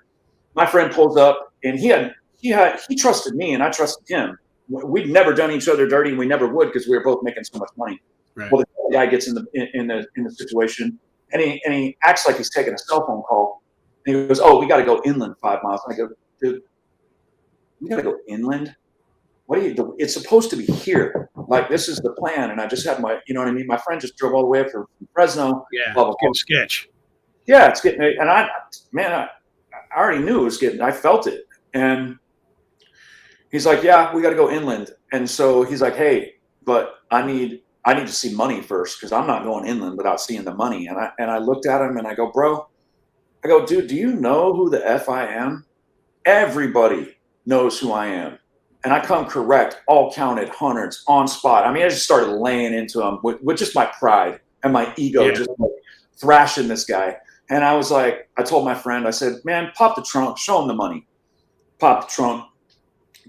my friend pulls up, and he trusted me, and I trusted him. We'd never done each other dirty, and we never would because we were both making so much money. Right. Well, the guy gets in the situation, and he acts like he's taking a cell phone call. And he goes, "Oh, we got to go inland 5 miles." And I go, "Dude, we got to go inland? What are you? It's supposed to be here. Like, this is the plan." And I just had my, my friend just drove all the way up from Fresno. Yeah. Blah, blah, blah. Sketch. Yeah, it's getting, and I already knew it was getting, I felt it. And he's like, "Yeah, we got to go inland." And so he's like, "Hey, but I need to see money first, because I'm not going inland without seeing the money." And I looked at him and I go, "Bro," I go, "Dude, do you know who the F I am? Everybody knows who I am." And I come correct, all counted, hundreds, on spot. I just started laying into him with just my pride and my ego, just like thrashing this guy. And I was like, I told my friend, I said, "Man, pop the trunk, show him the money." Pop the trunk,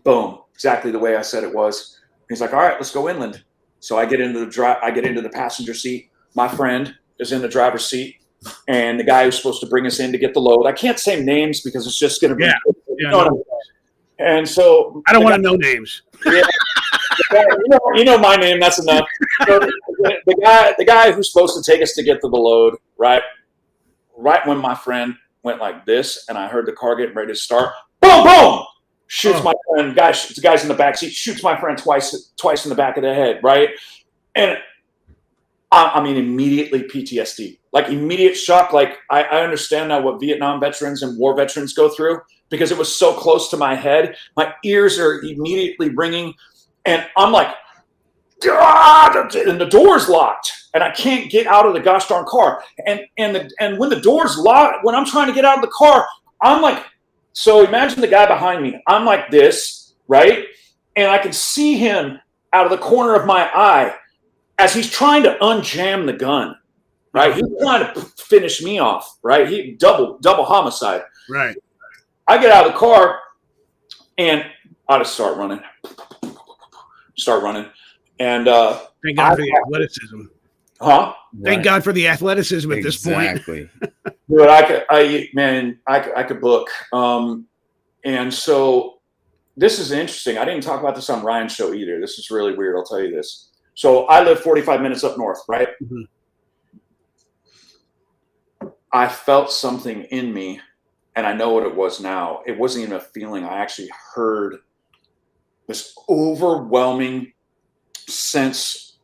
boom, exactly the way I said it was. He's like, "All right, let's go inland." So I get into the passenger seat. My friend is in the driver's seat. And the guy who's supposed to bring us in to get the load, I can't say names because it's just going to be. And so I don't want to know names. Yeah, you know my name. That's enough. So the guy who's supposed to take us to get to the load, right when my friend went like this, and I heard the car getting ready to start. Boom, boom! Shoots my friend. The guy's in the back seat. Shoots my friend twice in the back of the head, right? And immediately PTSD, like immediate shock. Like I understand now what Vietnam veterans and war veterans go through, because it was so close to my head. My ears are immediately ringing, and I'm like, and the door's locked, and I can't get out of the gosh darn car. And when the door's locked, when I'm trying to get out of the car, I'm like, so imagine the guy behind me. I'm like this, right? And I can see him out of the corner of my eye as he's trying to unjam the gun, right? He's trying to finish me off, right? He double homicide. Right. I get out of the car, and I just start running. And thank God for the athleticism. Huh? Thank God for the athleticism at this point. Exactly. But I could book. And so this is interesting. I didn't talk about this on Ryan's show either. This is really weird. I'll tell you this. So I live 45 minutes up north, right? Mm-hmm. I felt something in me, and I know what it was now. It wasn't even a feeling. I actually heard this overwhelming sense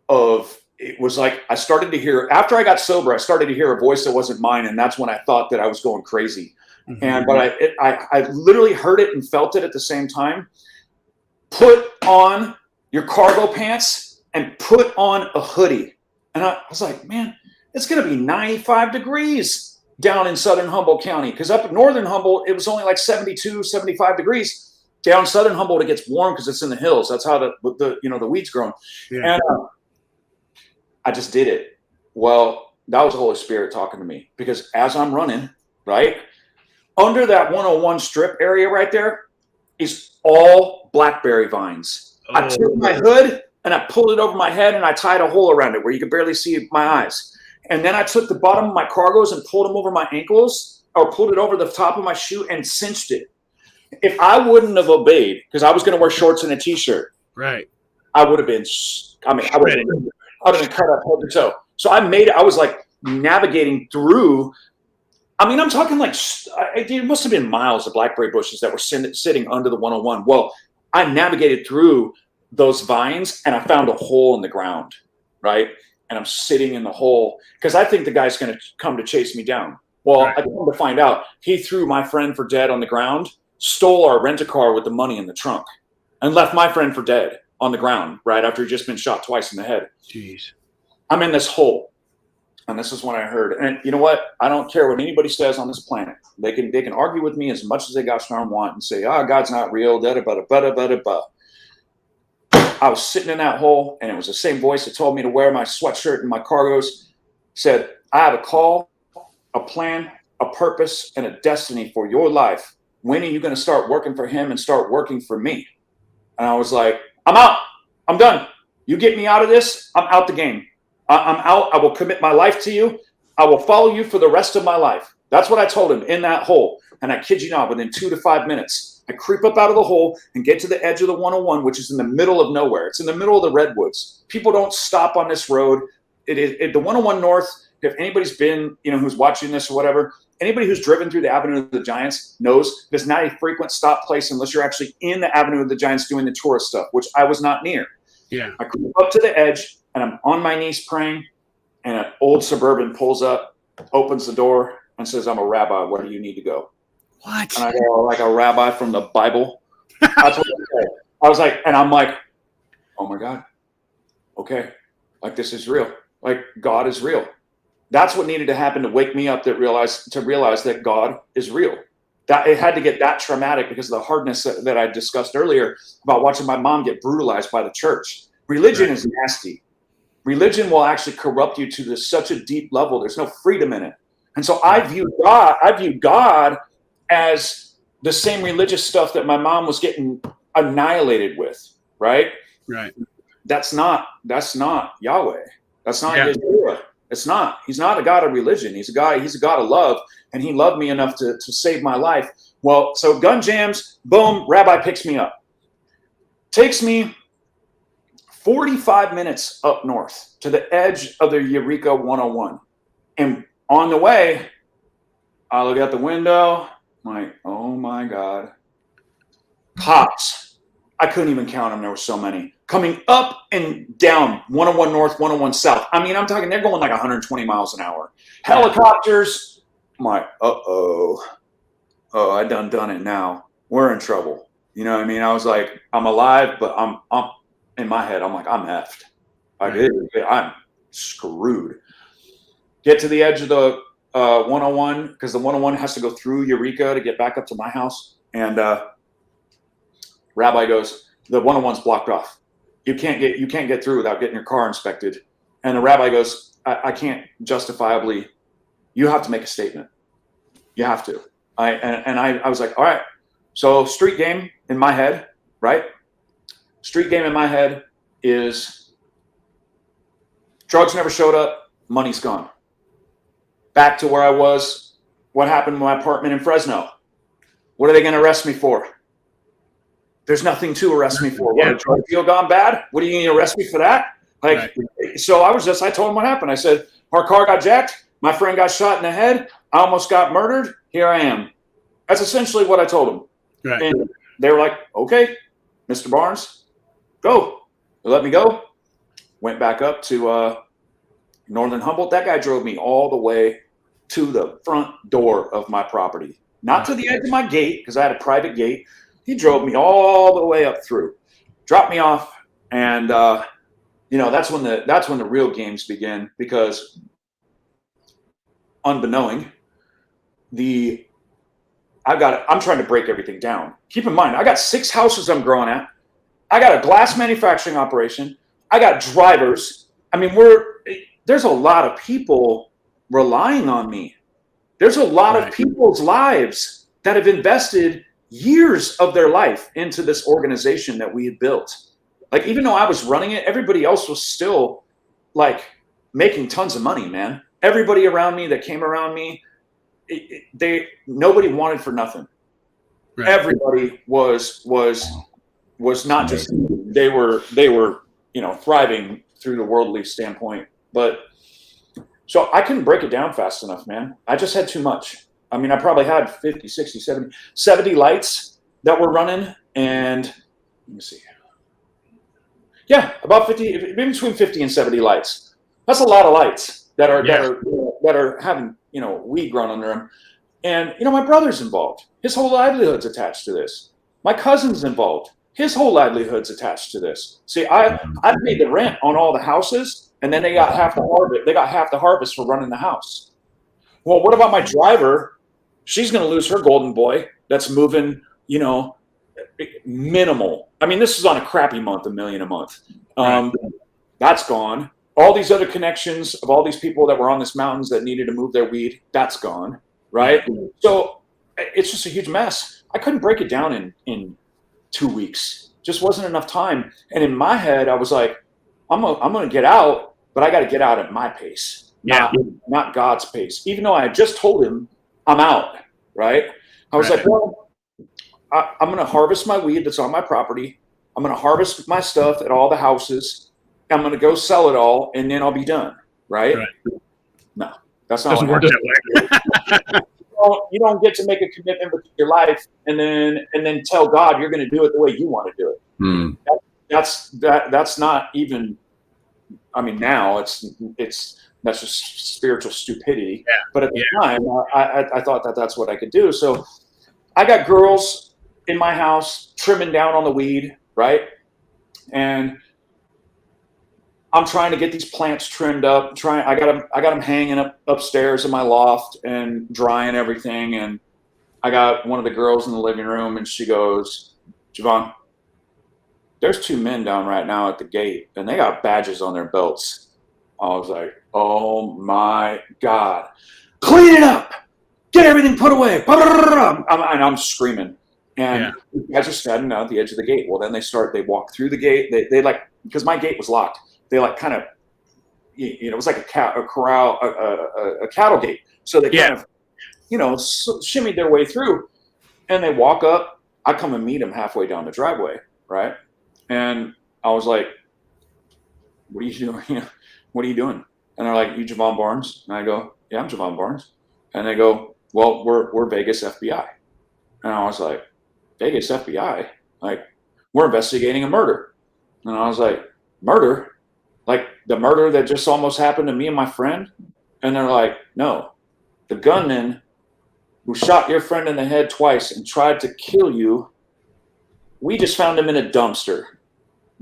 of, it was like I started to hear, after I got sober, I started to hear a voice that wasn't mine, and that's when I thought that I was going crazy. Mm-hmm. But I literally heard it and felt it at the same time. Put on your cargo pants and put on a hoodie. And I was like, man, it's going to be 95 degrees down in southern Humboldt County, because up in northern Humboldt, it was only like 72, 75 degrees. Down southern Humboldt, it gets warm because it's in the hills. That's how the weeds growing. Yeah. And I just did it. Well, that was the Holy Spirit talking to me, because as I'm running, right, under that 101 strip area right there is all blackberry vines. Oh. I took my hood and I pulled it over my head and I tied a hole around it where you could barely see my eyes. And then I took the bottom of my cargos and pulled them over my ankles, or pulled it over the top of my shoe and cinched it. If I wouldn't have obeyed, because I was going to wear shorts and a t-shirt, right, I would have been, I would have been cut up head to toe. So I was like navigating through. I mean, I'm talking like, it must have been miles of blackberry bushes that were sitting under the 101. Well, I navigated through those vines and I found a hole in the ground, right? And I'm sitting in the hole because I think the guy's going to come to chase me down. Well, right. I come to find out he threw my friend for dead on the ground, stole our rent-a-car with the money in the trunk, and left my friend for dead on the ground right after he'd just been shot twice in the head. Jeez. I'm in this hole. And this is when I heard, and you know what? I don't care what anybody says on this planet. They can argue with me as much as they got darn want and say, God's not real, da-da-ba-da-ba-da-ba-da-ba. I was sitting in that hole, and it was the same voice that told me to wear my sweatshirt and my cargos. Said, I have a call, a plan, a purpose, and a destiny for your life. When are you going to start working for him and start working for me? And I was like, I'm out. I'm done. You get me out of this, I'm out the game. I'm out. I will commit my life to you. I will follow you for the rest of my life. That's what I told him in that hole. And I kid you not, within 2 to 5 minutes, I creep up out of the hole and get to the edge of the 101, which is in the middle of nowhere. It's in the middle of the redwoods. People don't stop on this road. The 101 North, if anybody's been, who's watching this or whatever, anybody who's driven through the Avenue of the Giants knows there's not a frequent stop place unless you're actually in the Avenue of the Giants doing the tourist stuff, which I was not near. Yeah. I creep up to the edge and I'm on my knees praying, and an old Suburban pulls up, opens the door, and says, I'm a rabbi. Where do you need to go? What? And I go, like a rabbi from the Bible. That's what I said. I was like, and I'm like, oh my God. Okay. Like, this is real. Like, God is real. That's what needed to happen to wake me up to realize that God is real. That it had to get that traumatic because of the hardness that I discussed earlier about watching my mom get brutalized by the church. Religion is nasty. Religion will actually corrupt you to such a deep level. There's no freedom in it. And so I view God as the same religious stuff that my mom was getting annihilated with, right? Right. That's not Yahweh. That's not Yeshua. It's not. He's not a God of religion. He's a God of love, and he loved me enough to save my life. Well, so gun jams, boom, rabbi picks me up. Takes me 45 minutes up north to the edge of the Eureka 101. And on the way, I look out the window, I'm like, oh my God. Cops. I couldn't even count them. There were so many. Coming up and down 101 north, 101 south. I mean, I'm talking, they're going like 120 miles an hour. Helicopters. I'm like, oh, I done it now. We're in trouble. You know what I mean? I was like, I'm alive, but I'm in my head, I'm like, I'm effed. I'm screwed. Get to the edge of the 101, because the 101 has to go through Eureka to get back up to my house. And rabbi goes, the 101's blocked off. You can't get through without getting your car inspected. And the rabbi goes, I can't justifiably. You have to make a statement. You have to. I was like, all right. So street game in my head, right? Street game in my head. is drugs never showed up, money's gone. Back to where I was, what happened in my apartment in Fresno? What are they going to arrest me for? There's nothing to arrest me for. What, a drug deal gone bad? What are you going to arrest me for that? Like, so I told him what happened. I said, our car got jacked. My friend got shot in the head. I almost got murdered. Here I am. That's essentially what I told them. Right. And they were like, okay, Mr. Barnes, go. They let me go. Went back up to Northern Humboldt. That guy drove me all the way to the front door of my property. Not to the edge of my gate, because I had a private gate. He drove me all the way up through, dropped me off, and that's when the real games begin, because unbeknowing, I'm trying to break everything down. Keep in mind, I got 6 houses I'm growing at. I got a glass manufacturing operation. I got drivers. I mean, there's a lot of people relying on me. There's a lot of people's lives that have invested years of their life into this organization that we had built. Like, even though I was running it, everybody else was still like making tons of money, man. Everybody around me that came around me, nobody wanted for nothing. Right. Everybody was not just, they were thriving through the worldly standpoint. But so I couldn't break it down fast enough, man. I just had too much. I mean, I probably had 50, 60, 70 lights that were running, and let me see. Yeah, about 50, between 50 and 70 lights. That's a lot of lights that are having, weed grown under them. And, my brother's involved. His whole livelihood's attached to this. My cousin's involved. His whole livelihood's attached to this. See, I paid the rent on all the houses, and then they got half the harvest. They got half the harvest for running the house. Well, what about my driver? She's going to lose her golden boy. That's moving, minimal. I mean, this is on a crappy month, $1 million a month. That's gone. All these other connections of all these people that were on this mountains that needed to move their weed, that's gone, right? So it's just a huge mess. I couldn't break it down in 2 weeks. Just wasn't enough time. And in my head, I was like, I'm going to get out, but I got to get out at my pace, not God's pace. Even though I had just told him I'm out, right? I was like, well, I'm going to harvest my weed that's on my property. I'm going to harvest my stuff at all the houses. I'm going to go sell it all, and then I'll be done, right? No, that's not doesn't work that way. You don't get to make a commitment with your life and then tell God you're going to do it the way you want to do it. That's not even. I mean, now that's just spiritual stupidity. Yeah. But at the time, I thought that's what I could do. So I got girls in my house trimming down on the weed, right? And I'm trying to get these plants trimmed up. I got them hanging upstairs in my loft and drying everything. And I got one of the girls in the living room, and she goes, Jevon, there's 2 men down right now at the gate, and they got badges on their belts. I was like, oh my God, clean it up, get everything put away. And I'm screaming. And you guys are standing out at the edge of the gate. Well, then they walk through the gate. They because my gate was locked. They kind of, it was like a corral, a cattle gate. So they kind of, shimmied their way through, and they walk up. I come and meet them halfway down the driveway, right? And I was like, what are you doing? What are you doing? And they're like, you Jevon Barnes? And I go, yeah, I'm Jevon Barnes. And they go, well, we're Vegas FBI. And I was like, Vegas FBI? Like, we're investigating a murder. And I was like, murder? Like the murder that just almost happened to me and my friend? And they're like, no, the gunman who shot your friend in the head twice and tried to kill you, we just found him in a dumpster,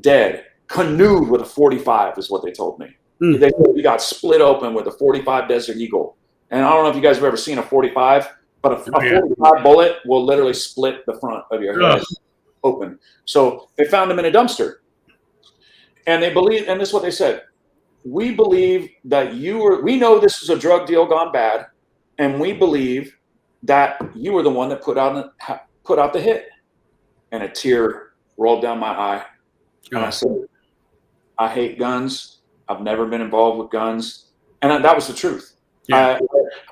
dead, canoed with a 45 is what they told me. They said he got split open with a 45 Desert Eagle. And I don't know if you guys have ever seen a 45, but a 45 bullet will literally split the front of your head open. So they found him in a dumpster. And they believe, and this is what they said, we believe that we know this was a drug deal gone bad, and we believe that you were the one that put out the hit. And a tear rolled down my eye. And I said, I hate guns. I've never been involved with guns. And that was the truth. Yeah.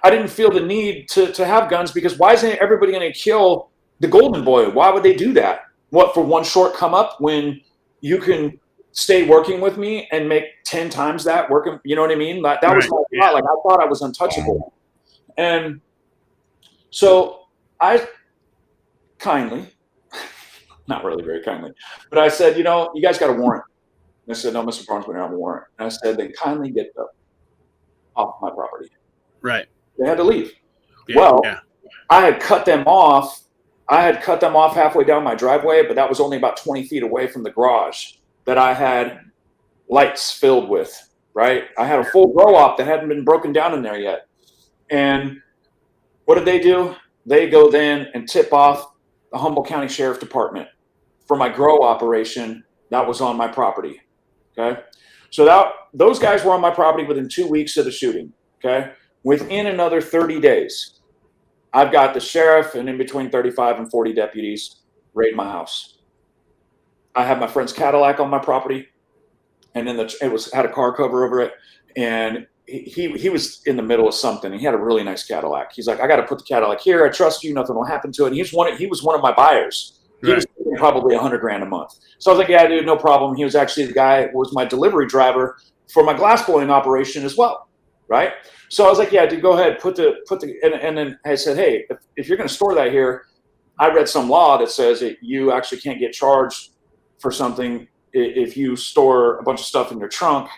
I didn't feel the need to have guns, because why isn't everybody going to kill the golden boy? Why would they do that? What, for one short come up, when you can stay working with me and make 10 times that working? You know what I mean? That was my thought. Like, I thought I was untouchable. And so I kindly, not really very kindly, but I said, you guys got a warrant. And they said, no, Mr. Barnes, we don't have a warrant. And I said, then kindly get off my property. Right. They had to leave. Yeah, I had cut them off. Halfway down my driveway, but that was only about 20 feet away from the garage that I had lights filled with, right? I had a full grow op that hadn't been broken down in there yet. And what did they do? They go then and tip off the Humboldt County Sheriff Department for my grow operation that was on my property. Okay. So those guys were on my property within 2 weeks of the shooting. Okay. Within another 30 days, I've got the sheriff and in between 35 and 40 deputies raid my house. I had my friend's Cadillac on my property, and then it had a car cover over it. And he was in the middle of something. He had a really nice Cadillac. He's like, I got to put the Cadillac here. I trust you. Nothing will happen to it. And he was one of my buyers. He was probably $100,000 a month. So I was like, yeah, dude, no problem. He was actually the guy who was my delivery driver for my glass blowing operation as well. Right. So I was like, yeah, dude, go ahead, and then I said, hey, if you're going to store that here, I read some law that says that you actually can't get charged for something if you store a bunch of stuff in your trunk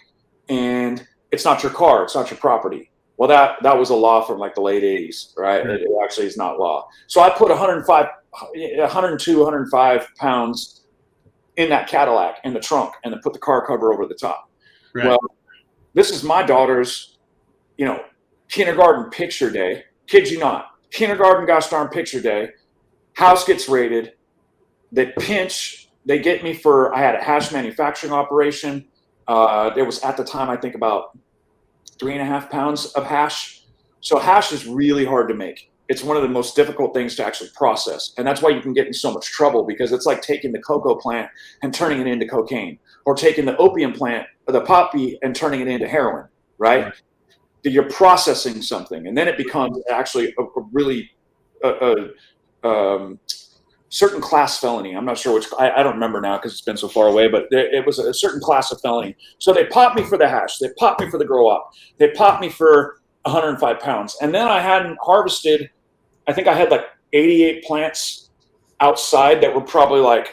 and it's not your car, it's not your property. Well, that was a law from like the late 80s, right? It actually is not law. So I put 102, 105 pounds in that Cadillac in the trunk, and then put the car cover over the top. Right. Well, this is my daughter's, kindergarten picture day. Kid you not. Kindergarten gosh darn picture day. House gets raided. They get me I had a hash manufacturing operation. There was at the time, I think, about 3.5 pounds of hash. So hash is really hard to make. It's one of the most difficult things to actually process. And that's why you can get in so much trouble, because it's like taking the cocoa plant and turning it into cocaine, or taking the opium plant or the poppy and turning it into heroin, right? You're processing something, and then it becomes actually a really certain class felony. I'm not sure which. I don't remember now because it's been so far away, but it was a certain class of felony. So they popped me for the hash. They popped me for the grow up. They popped me for 105 pounds. And then I hadn't harvested. I think I had like 88 plants outside that were probably like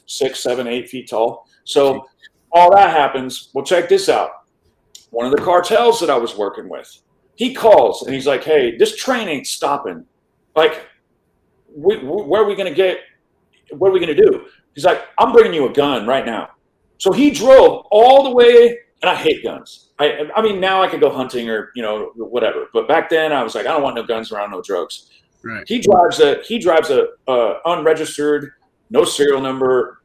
6, 7, 8 feet tall. So all that happens. Well, check this out. One of the cartels that I was working with, he calls and he's like, hey, this train ain't stopping. Like, where are we going to get? What are we going to do? He's like, I'm bringing you a gun right now. So he drove all the way, and I hate guns. I mean, now I could go hunting or, whatever. But back then I was like, I don't want no guns around, no drugs. Right. He drives a unregistered, no serial number,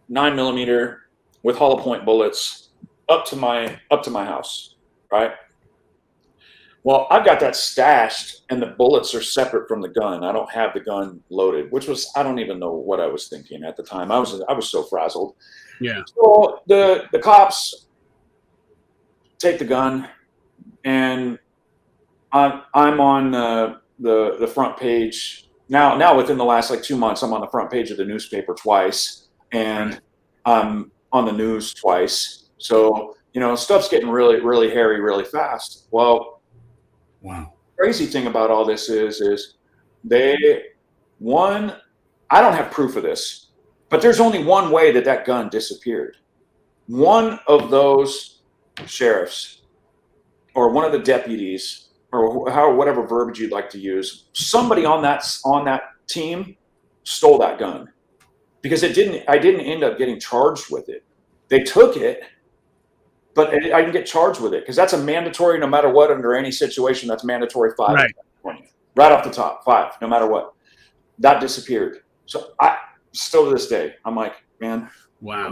9mm with hollow point bullets up to my house, right? Well, I've got that stashed, and the bullets are separate from the gun. I don't have the gun loaded, which was, I don't even know what I was thinking at the time. I was so frazzled. Yeah. So the cops take the gun, and I'm on the front page now. Within the last like 2 months, I'm on the front page of the newspaper twice, and I'm on the news twice. So, stuff's getting really, really hairy really fast. Well, wow. Crazy thing about all this is I don't have proof of this, but there's only one way that gun disappeared. One of those sheriffs, or one of the deputies, or whatever verbiage you'd like to use, somebody on that team stole that gun, because I didn't end up getting charged with it. They took it, but I didn't get charged with it, because that's a mandatory, no matter what, under any situation. That's mandatory 5. Right off the top, 5, no matter what. That disappeared. So I still to this day, I'm like, man, wow,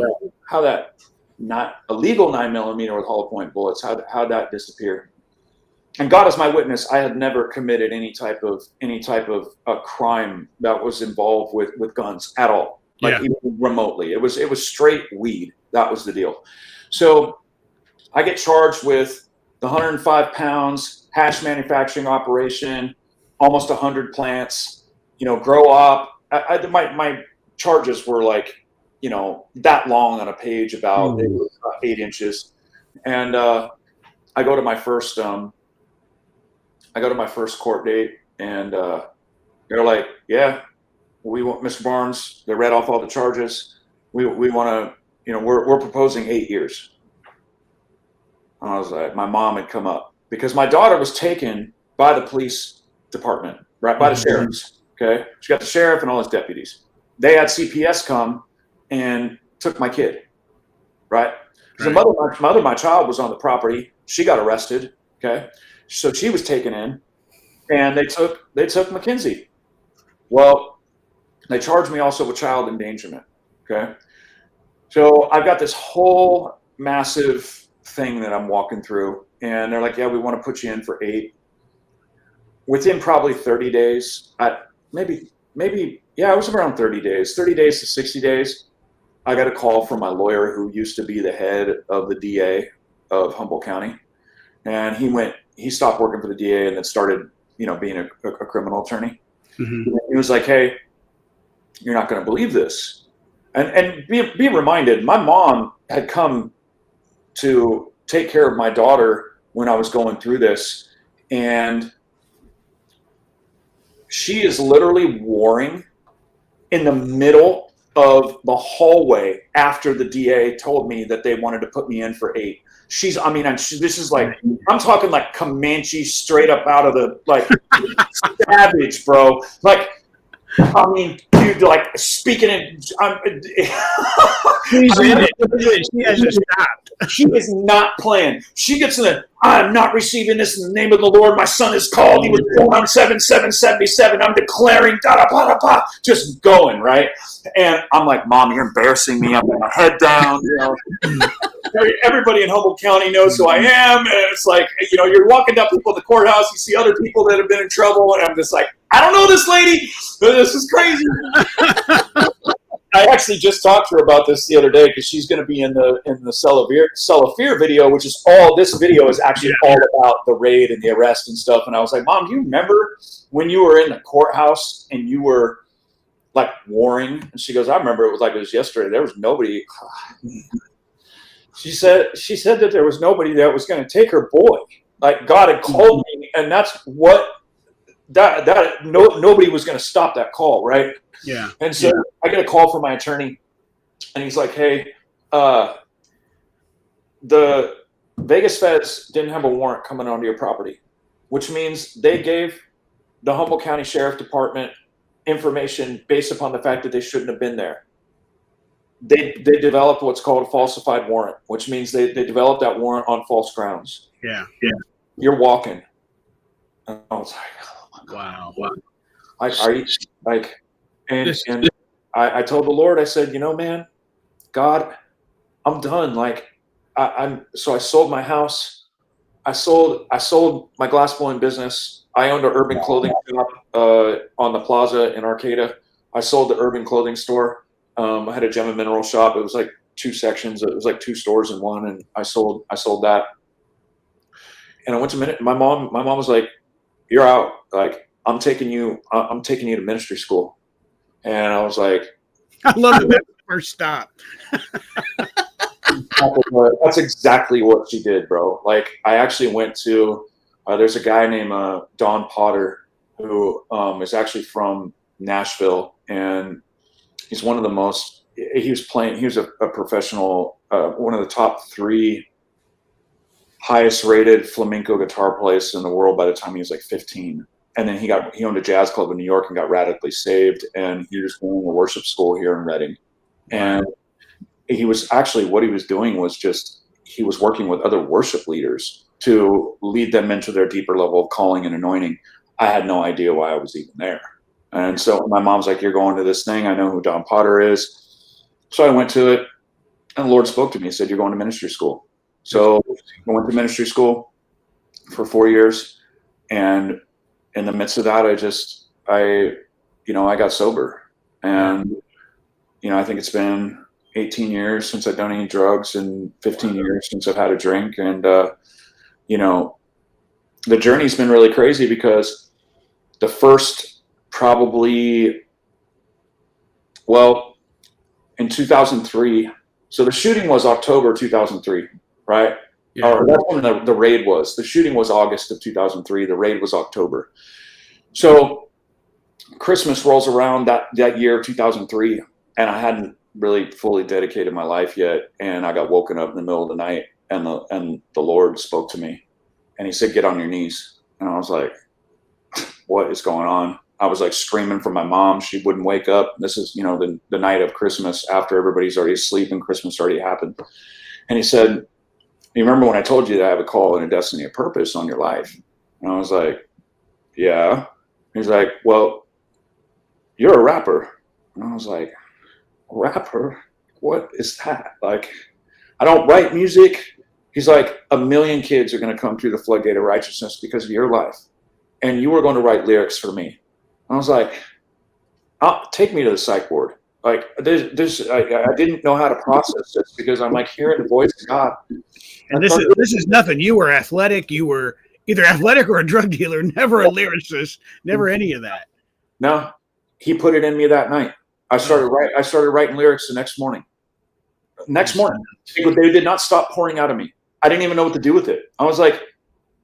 how that not a legal 9mm with hollow point bullets, how that disappear? And God is my witness, I had never committed any type of a crime that was involved with guns at all. like even remotely. It was straight weed. That was the deal. So I get charged with the 105 pounds, hash manufacturing operation, almost 100 plants, grow up. My charges were like, that long on a page, about 8 inches. And I go to my first court date, and they're like, yeah, we want Mr. Barnes. They read off all the charges. We want to, we're proposing 8 years. And I was like, my mom had come up because my daughter was taken by the police department, right, by the sheriffs. Okay, she got the sheriff and all his deputies. They had CPS come and took my kid, right? The mother of my child was on the property. She got arrested. Okay, so she was taken in, and they took Mackenzie. Well, they charged me also with child endangerment. Okay, so I've got this whole massive thing that I'm walking through, and they're like, yeah, we want to put you in for 8. Within probably 30 days, maybe, it was around 30 days to 60 days, I got a call from my lawyer, who used to be the head of the DA of Humboldt County. And he stopped working for the DA and then started, being a criminal attorney. He was like, hey, you're not going to believe this. And be reminded, my mom had come to take care of my daughter when I was going through this. And she is literally warring in the middle of the hallway after the DA told me that they wanted to put me in for 8. This is like, I'm talking like Comanche, straight up out of the, like, savage, bro. Like, dude, like, speaking in, she hasn't stopped. She is not playing. She gets in the, I'm not receiving this in the name of the Lord. My son is called. He was born on 7/7/77. I'm declaring, just going, right? And I'm like, Mom, you're embarrassing me. I'm with my head down. Everybody in Humboldt County knows who I am. And it's like, you're walking down people in the courthouse. You see other people that have been in trouble. And I'm just like, I don't know this lady. This is crazy. I actually just talked to her about this the other day, because she's going to be in the Cell of Fear video, which is this video is actually all about the raid and the arrest and stuff. And I was like, Mom, do you remember when you were in the courthouse and you were like warring? And she goes, I remember it was yesterday. There was nobody. She said that there was nobody that was going to take her boy. Like, God had called me, and that's what nobody was going to stop that call, right? Yeah. And so I get a call from my attorney, and he's like, hey, the Vegas feds didn't have a warrant coming onto your property, which means they gave the Humboldt County Sheriff Department information based upon the fact that they shouldn't have been there. They developed what's called a falsified warrant, which means they developed that warrant on false grounds. Yeah. You're walking. And I was like, oh my God. Wow. Like, are you like, and I told the Lord, I said, man, God, I'm done. Like, so I sold my house. I sold my glass blowing business. I owned an urban clothing shop on the plaza in Arcata. I sold the urban clothing store. I had a gem and mineral shop. It was like 2 sections. It was like 2 stores in one, and I sold that. And I went to my mom was like, "You're out. Like, I'm taking you to ministry school." And I was like, I love that that's the first stop. That's exactly what she did, bro. Like, I actually went to there's a guy named Don Potter, who is actually from Nashville, and he's one of the most. He was a professional, one of the top 3 highest rated flamenco guitar players in the world by the time he was like 15. And then he owned a jazz club in New York and got radically saved. And he was going to worship school here in Reading. And he was actually, what he was doing was he was working with other worship leaders to lead them into their deeper level of calling and anointing. I had no idea why I was even there. And so my mom's like, "You're going to this thing. I know who Don Potter is." So I went to it, and the Lord spoke to me and said, "You're going to ministry school." So I went to ministry school for 4 years. And in the midst of that, I got sober. And, I think it's been 18 years since I've done any drugs and 15 years since I've had a drink. And, the journey's been really crazy because the first probably, in 2003, so the shooting was October 2003, right? Yeah. Or that's when the raid was. The shooting was August of 2003. The raid was October. So Christmas rolls around that year, 2003, and I hadn't really fully dedicated my life yet. And I got woken up in the middle of the night, and the Lord spoke to me, and he said, "Get on your knees." And I was like, what is going on? I was like screaming for my mom. She wouldn't wake up. This is, the night of Christmas after everybody's already asleep and Christmas already happened. And he said, "You remember when I told you that I have a call and a destiny, a purpose on your life?" And I was like, "Yeah." He's like, "Well, you're a rapper." And I was like, "Rapper? What is that? Like, I don't write music." He's like, "A million kids are going to come through the floodgate of righteousness because of your life. And you are going to write lyrics for me." I was like, take me to the psych ward. Like, I didn't know how to process this because I'm like hearing the voice of God. And this is nothing. You were athletic. You were either athletic or a drug dealer, never a lyricist, never any of that. No, he put it in me that night. I started writing lyrics the next morning. They did not stop pouring out of me. I didn't even know what to do with it. I was like,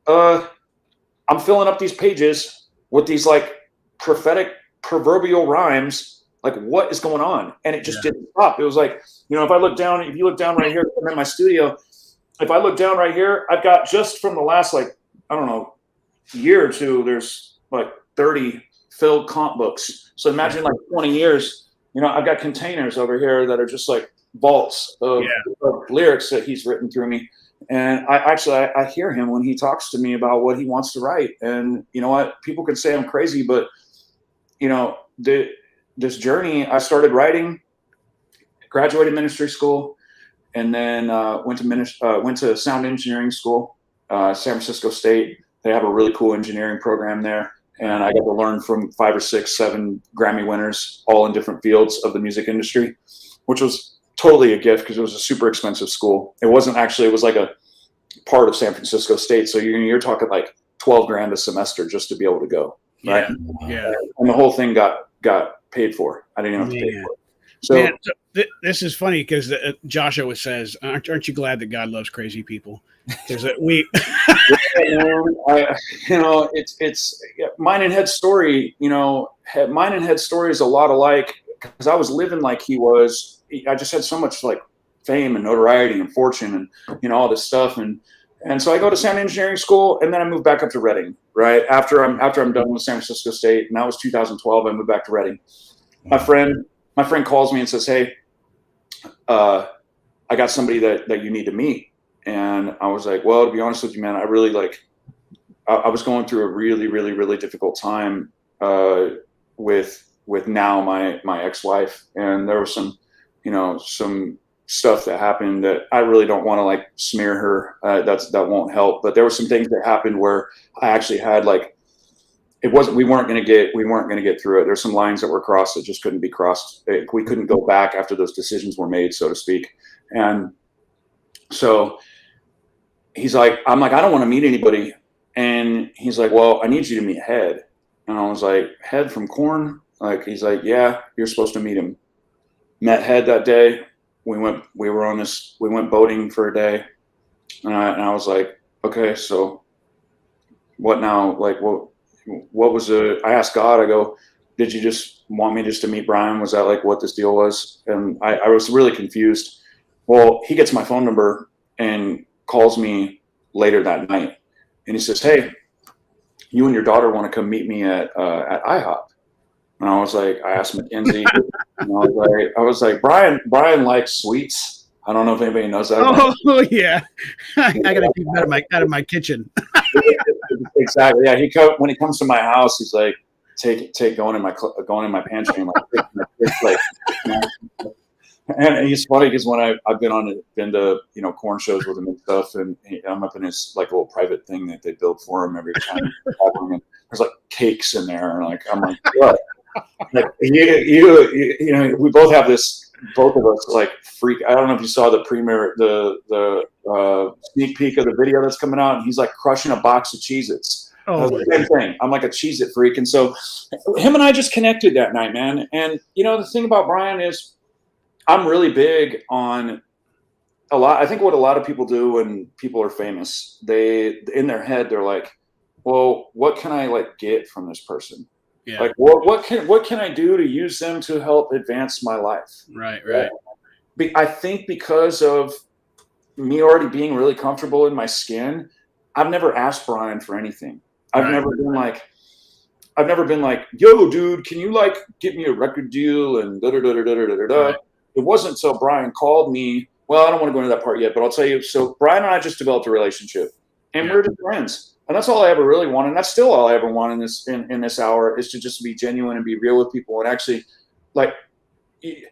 I'm filling up these pages with these like prophetic proverbial rhymes. Like, what is going on? And it just didn't stop. It was like, if you look down right here, I'm in my studio. If I look down right here, I've got just from the last, year or two, there's like 30 filled comp books. So imagine like 20 years, I've got containers over here that are just like vaults of lyrics that he's written through me. And I hear him when he talks to me about what he wants to write. And you know what? People could say I'm crazy, but this journey, I started writing, graduated ministry school, and then went to sound engineering school, San Francisco State. They have a really cool engineering program there. And I got to learn from 5 or 6, 7 Grammy winners, all in different fields of the music industry, which was totally a gift because it was a super expensive school. It was like a part of San Francisco State. So you're talking like $12,000 a semester just to be able to go. Right. Yeah. And the whole thing got paid for. I didn't even have to pay for it. So this is funny because Joshua says, aren't you glad that God loves crazy people? There's it's mine and Head's story, mine and Head's story is a lot alike because I was living like he was. I just had so much like fame and notoriety and fortune and, all this stuff. And so I go to sound engineering school and then I moved back up to Reading, right? After I'm done with San Francisco State, and that was 2012, I moved back to Reading. My friend calls me and says, "Hey, I got somebody that you need to meet." And I was like, well, to be honest with you, man, I really I was going through a really, really, really difficult time with now my ex-wife. And there was some stuff that happened that I really don't want to smear her. That won't help. But there were some things that happened where I actually had we weren't going to get through it. There's some lines that were crossed that just couldn't be crossed. We couldn't go back after those decisions were made, so to speak. And so he's like, I'm like, I don't want to meet anybody. And he's like, well, I need you to meet Head. And I was like, Head from Korn? He's like, yeah, you're supposed to meet him. Met Head that day. We went boating for a day. And I was like, okay, so what now? What was I asked God, I go, did you just want me just to meet Brian? Was that what this deal was? And I was really confused. Well, he gets my phone number and calls me later that night. And he says, hey, you and your daughter want to come meet me at IHOP. And I was like, I asked Mackenzie, and I was like, Brian likes sweets. I don't know if anybody knows that. Oh yeah. I gotta keep that out of my kitchen. Exactly. Yeah. When he comes to my house, he's like, take going in my pantry and and he's funny because when I've been to Korn shows with him and stuff, and I'm up in his little private thing that they build for him every time. And there's cakes in there, and I'm like, what? We both have this both of us like freak. I don't know if you saw the premiere, the sneak peek of the video that's coming out, and he's like crushing a box of Cheez-Its. Oh, Same thing. I'm like a Cheez-It freak, and so him and I just connected that night, man. And the thing about Brian is, I'm really big on a lot. I think what a lot of people do when people are famous, they in their head they're like, well, what can I like get from this person? yeah. Like, what can I do to use them to help advance my life? Right. I think because of me already being really comfortable in my skin, I've never asked Brian for anything. I've never been like, yo, dude, can you like get me a record deal and da da da da da da da. Right. It wasn't until Brian called me. Well, I don't want to go into that part yet, but I'll tell you. So Brian and I just developed a relationship, and we're just friends. And that's all I ever really want, and that's still all I ever want in this hour, is to just be genuine and be real with people, and actually, like, it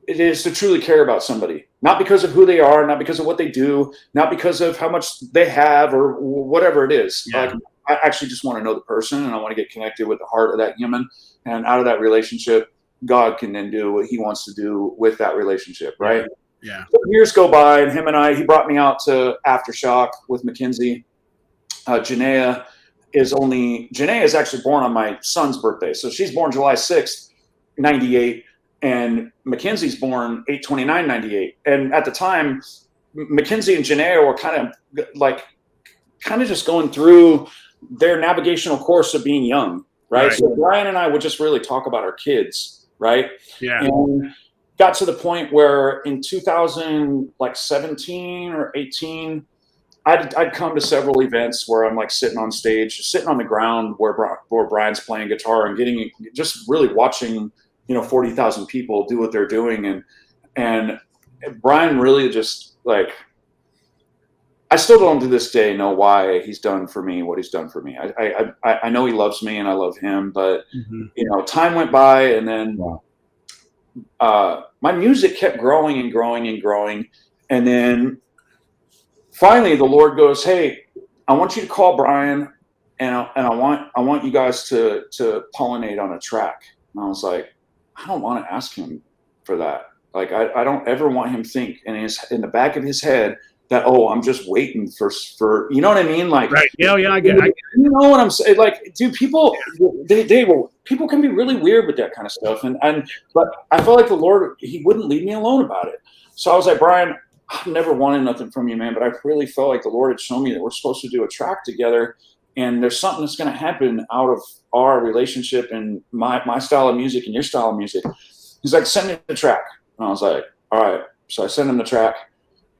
is to truly care about somebody, not because of who they are, not because of what they do, not because of how much they have or whatever it is. Yeah. Like, I actually just want to know the person, and I want to get connected with the heart of that human, and out of that relationship, God can then do what He wants to do with that relationship, right? Yeah. So years go by, and he brought me out to Aftershock with Mackenzie. Janaea is actually born on my son's birthday. So she's born July 6th, 98, and Mackenzie's born 8/29/98. And at the time, Mackenzie and Janaea were kind of just going through their navigational course of being young, right? So Brian and I would just really talk about our kids, right? Yeah. And got to the point where in 2017 or 18, I'd come to several events where I'm like sitting on stage, sitting on the ground where Brian's playing guitar and just really watching, 40,000 people do what they're doing. And Brian really just like, I still don't to this day know why he's done for me what he's done for me. I know he loves me and I love him, but time went by, and then my music kept growing and growing and growing. And then finally the Lord goes, hey, I want you to call Brian, and I want you guys to pollinate on a track. And I was like, I don't want to ask him for that. Like, I don't ever want him to think in the back of his head that, oh, I'm just waiting for you know what I mean? Like, right. Yeah, I get it. You know what I'm saying? Like, dude, people people can be really weird with that kind of stuff. But I felt like the Lord, He wouldn't leave me alone about it. So I was like, Brian, I've never wanted nothing from you, man, but I really felt like the Lord had shown me that we're supposed to do a track together, and there's something that's going to happen out of our relationship and my style of music and your style of music. He's like, send me the track. And I was like, all right. So I sent him the track,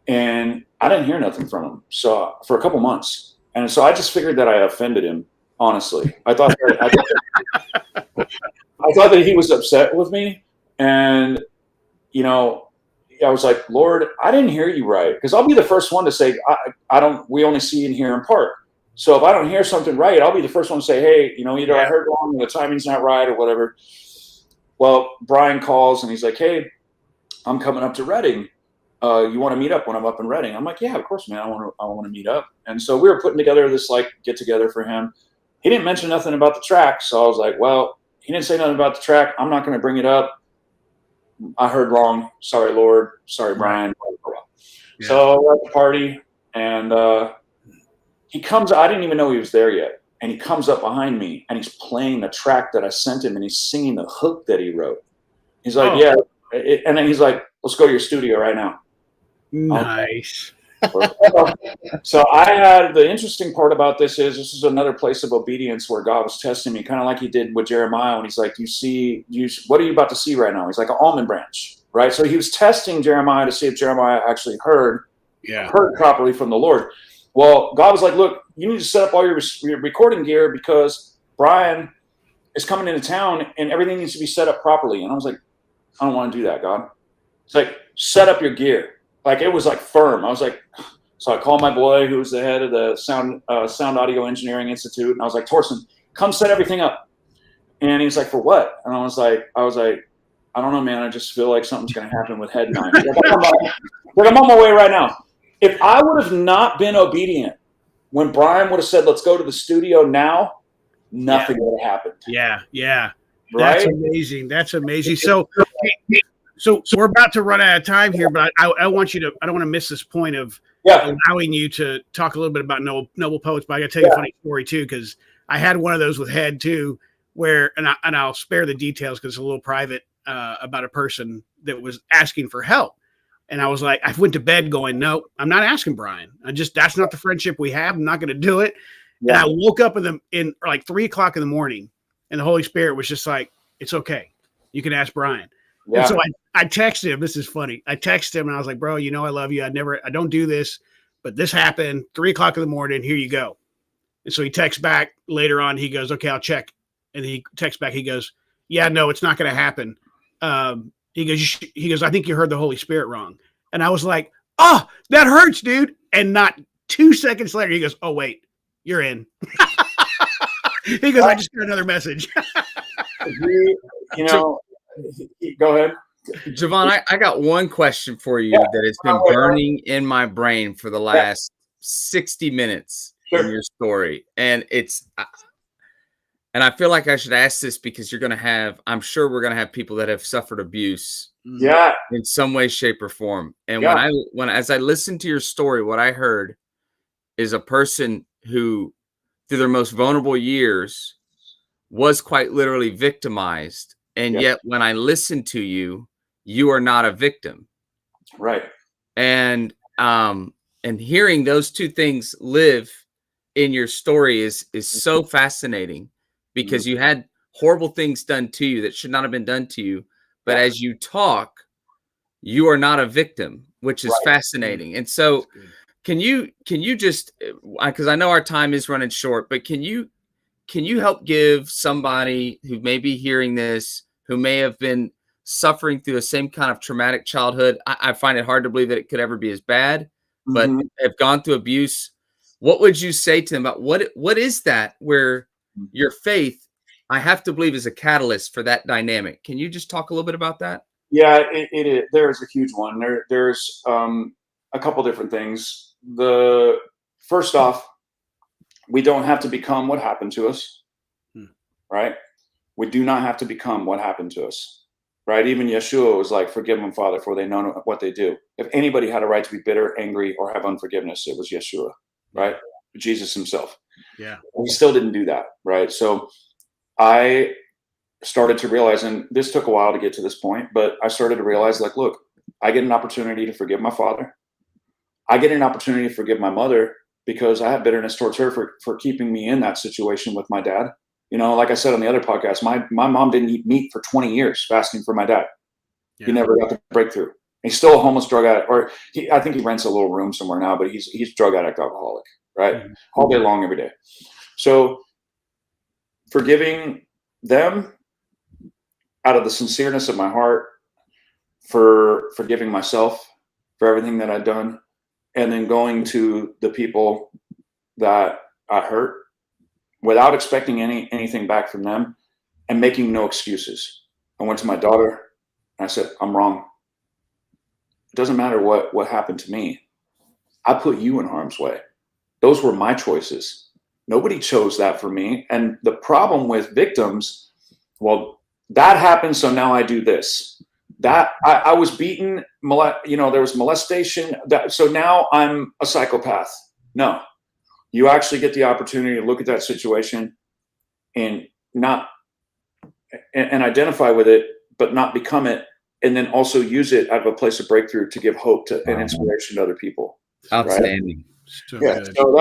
and I didn't hear nothing from him. So for a couple months. And so I just figured that I offended him, honestly. I thought that he was upset with me. And, I was like, Lord, I didn't hear you right. Because I'll be the first one to say, we only see and hear in part. So if I don't hear something right, I'll be the first one to say, hey, either I heard wrong or the timing's not right or whatever. Well, Brian calls and he's like, hey, I'm coming up to Reading. You want to meet up when I'm up in Reading? I'm like, yeah, of course, man. I want to meet up. And so we were putting together this like get together for him. He didn't mention nothing about the track. So I was like, well, he didn't say nothing about the track. I'm not going to bring it up. I heard wrong. Sorry, Lord. Sorry, Brian. Yeah. So we're at the party, and he comes. I didn't even know he was there yet. And he comes up behind me, and he's playing the track that I sent him, and he's singing the hook that he wrote. He's like, yeah. And then he's like, let's go to your studio right now. Nice. So I had, the interesting part about this is another place of obedience where God was testing me, kind of like He did with Jeremiah when He's like, what are you about to see right now? He's like an almond branch, right? So He was testing Jeremiah to see if Jeremiah actually heard properly from the Lord. Well, God was like, look, you need to set up all your recording gear because Brian is coming into town and everything needs to be set up properly. And I was like, I don't want to do that, God. It's like, set up your gear. Like, it was like firm. I was like, so I called my boy who was the head of the Sound Audio Engineering Institute. And I was like, Torsten, come set everything up. And he's like, for what? And I was like, I don't know, man. I just feel like something's going to happen with Head 9. I'm on my way right now. If I would have not been obedient when Brian would have said, let's go to the studio now, nothing would have happened. Yeah. Right? That's amazing. So So we're about to run out of time here, but I want you to, I don't want to miss this point of allowing you to talk a little bit about noble poets, but I got to tell you a funny story too, because I had one of those with Head too, where, and I'll spare the details because it's a little private, about a person that was asking for help. And I was like, I went to bed going, no, I'm not asking Brian. That's not the friendship we have. I'm not going to do it. Yeah. And I woke up in like 3:00 in the morning, and the Holy Spirit was just like, it's okay. You can ask Brian. Yeah. And so I texted him. This is funny. I texted him and I was like, bro, you know, I love you. I don't do this, but this happened 3:00 in the morning. Here you go. And so he texts back later on. He goes, okay, I'll check. And he texts back. He goes, yeah, no, it's not going to happen. He goes, I think you heard the Holy Spirit wrong. And I was like, oh, that hurts, dude. And not 2 seconds later, he goes, oh, wait, you're in. He goes, I just got another message. Go ahead. Jevon, I got one question for you that has been burning in my brain for the last 60 minutes in your story. And I feel like I should ask this because I'm sure we're going to have people that have suffered abuse in some way, shape, or form. And as I listened to your story, what I heard is a person who, through their most vulnerable years, was quite literally victimized. And yet when I listen to you, you are not a victim. Right. And hearing those two things live in your story is so fascinating, because you had horrible things done to you that should not have been done to you. But as you talk, you are not a victim, which is fascinating. And so can you just, because I know our time is running short, but can you help give somebody who may be hearing this, who may have been suffering through the same kind of traumatic childhood? I find it hard to believe that it could ever be as bad, but have gone through abuse. What would you say to them about what is that where your faith, I have to believe, is a catalyst for that dynamic? Can you just talk a little bit about that? Yeah, it is. There's a huge one. There's a couple different things. First off, we don't have to become what happened to us, right? We do not have to become what happened to us, right? Even Yeshua was like, forgive them, Father, for they know what they do. If anybody had a right to be bitter, angry, or have unforgiveness, it was Yeshua, right? Jesus himself. Yeah. We still didn't do that, right? So I started to realize, and this took a while to get to this point, but I started to realize, like, look, I get an opportunity to forgive my father. I get an opportunity to forgive my mother because I have bitterness towards her for keeping me in that situation with my dad. You know, like I said on the other podcast, my mom didn't eat meat for 20 years fasting for my dad. Yeah. He never got the breakthrough. He's still a homeless drug addict, or I think he rents a little room somewhere now, but he's drug addict, alcoholic, right? All day long, every day. So forgiving them out of the sincereness of my heart, for forgiving myself for everything that I'd done, and then going to the people that I hurt without expecting anything back from them and making no excuses. I went to my daughter and I said, I'm wrong. It doesn't matter what happened to me. I put you in harm's way. Those were my choices. Nobody chose that for me. And the problem with victims, well, that happened, so now I do this. That I was beaten, there was molestation. So now I'm a psychopath. No, you actually get the opportunity to look at that situation and identify with it, but not become it, and then also use it out of a place of breakthrough to give hope and inspiration to other people. Outstanding. Right? So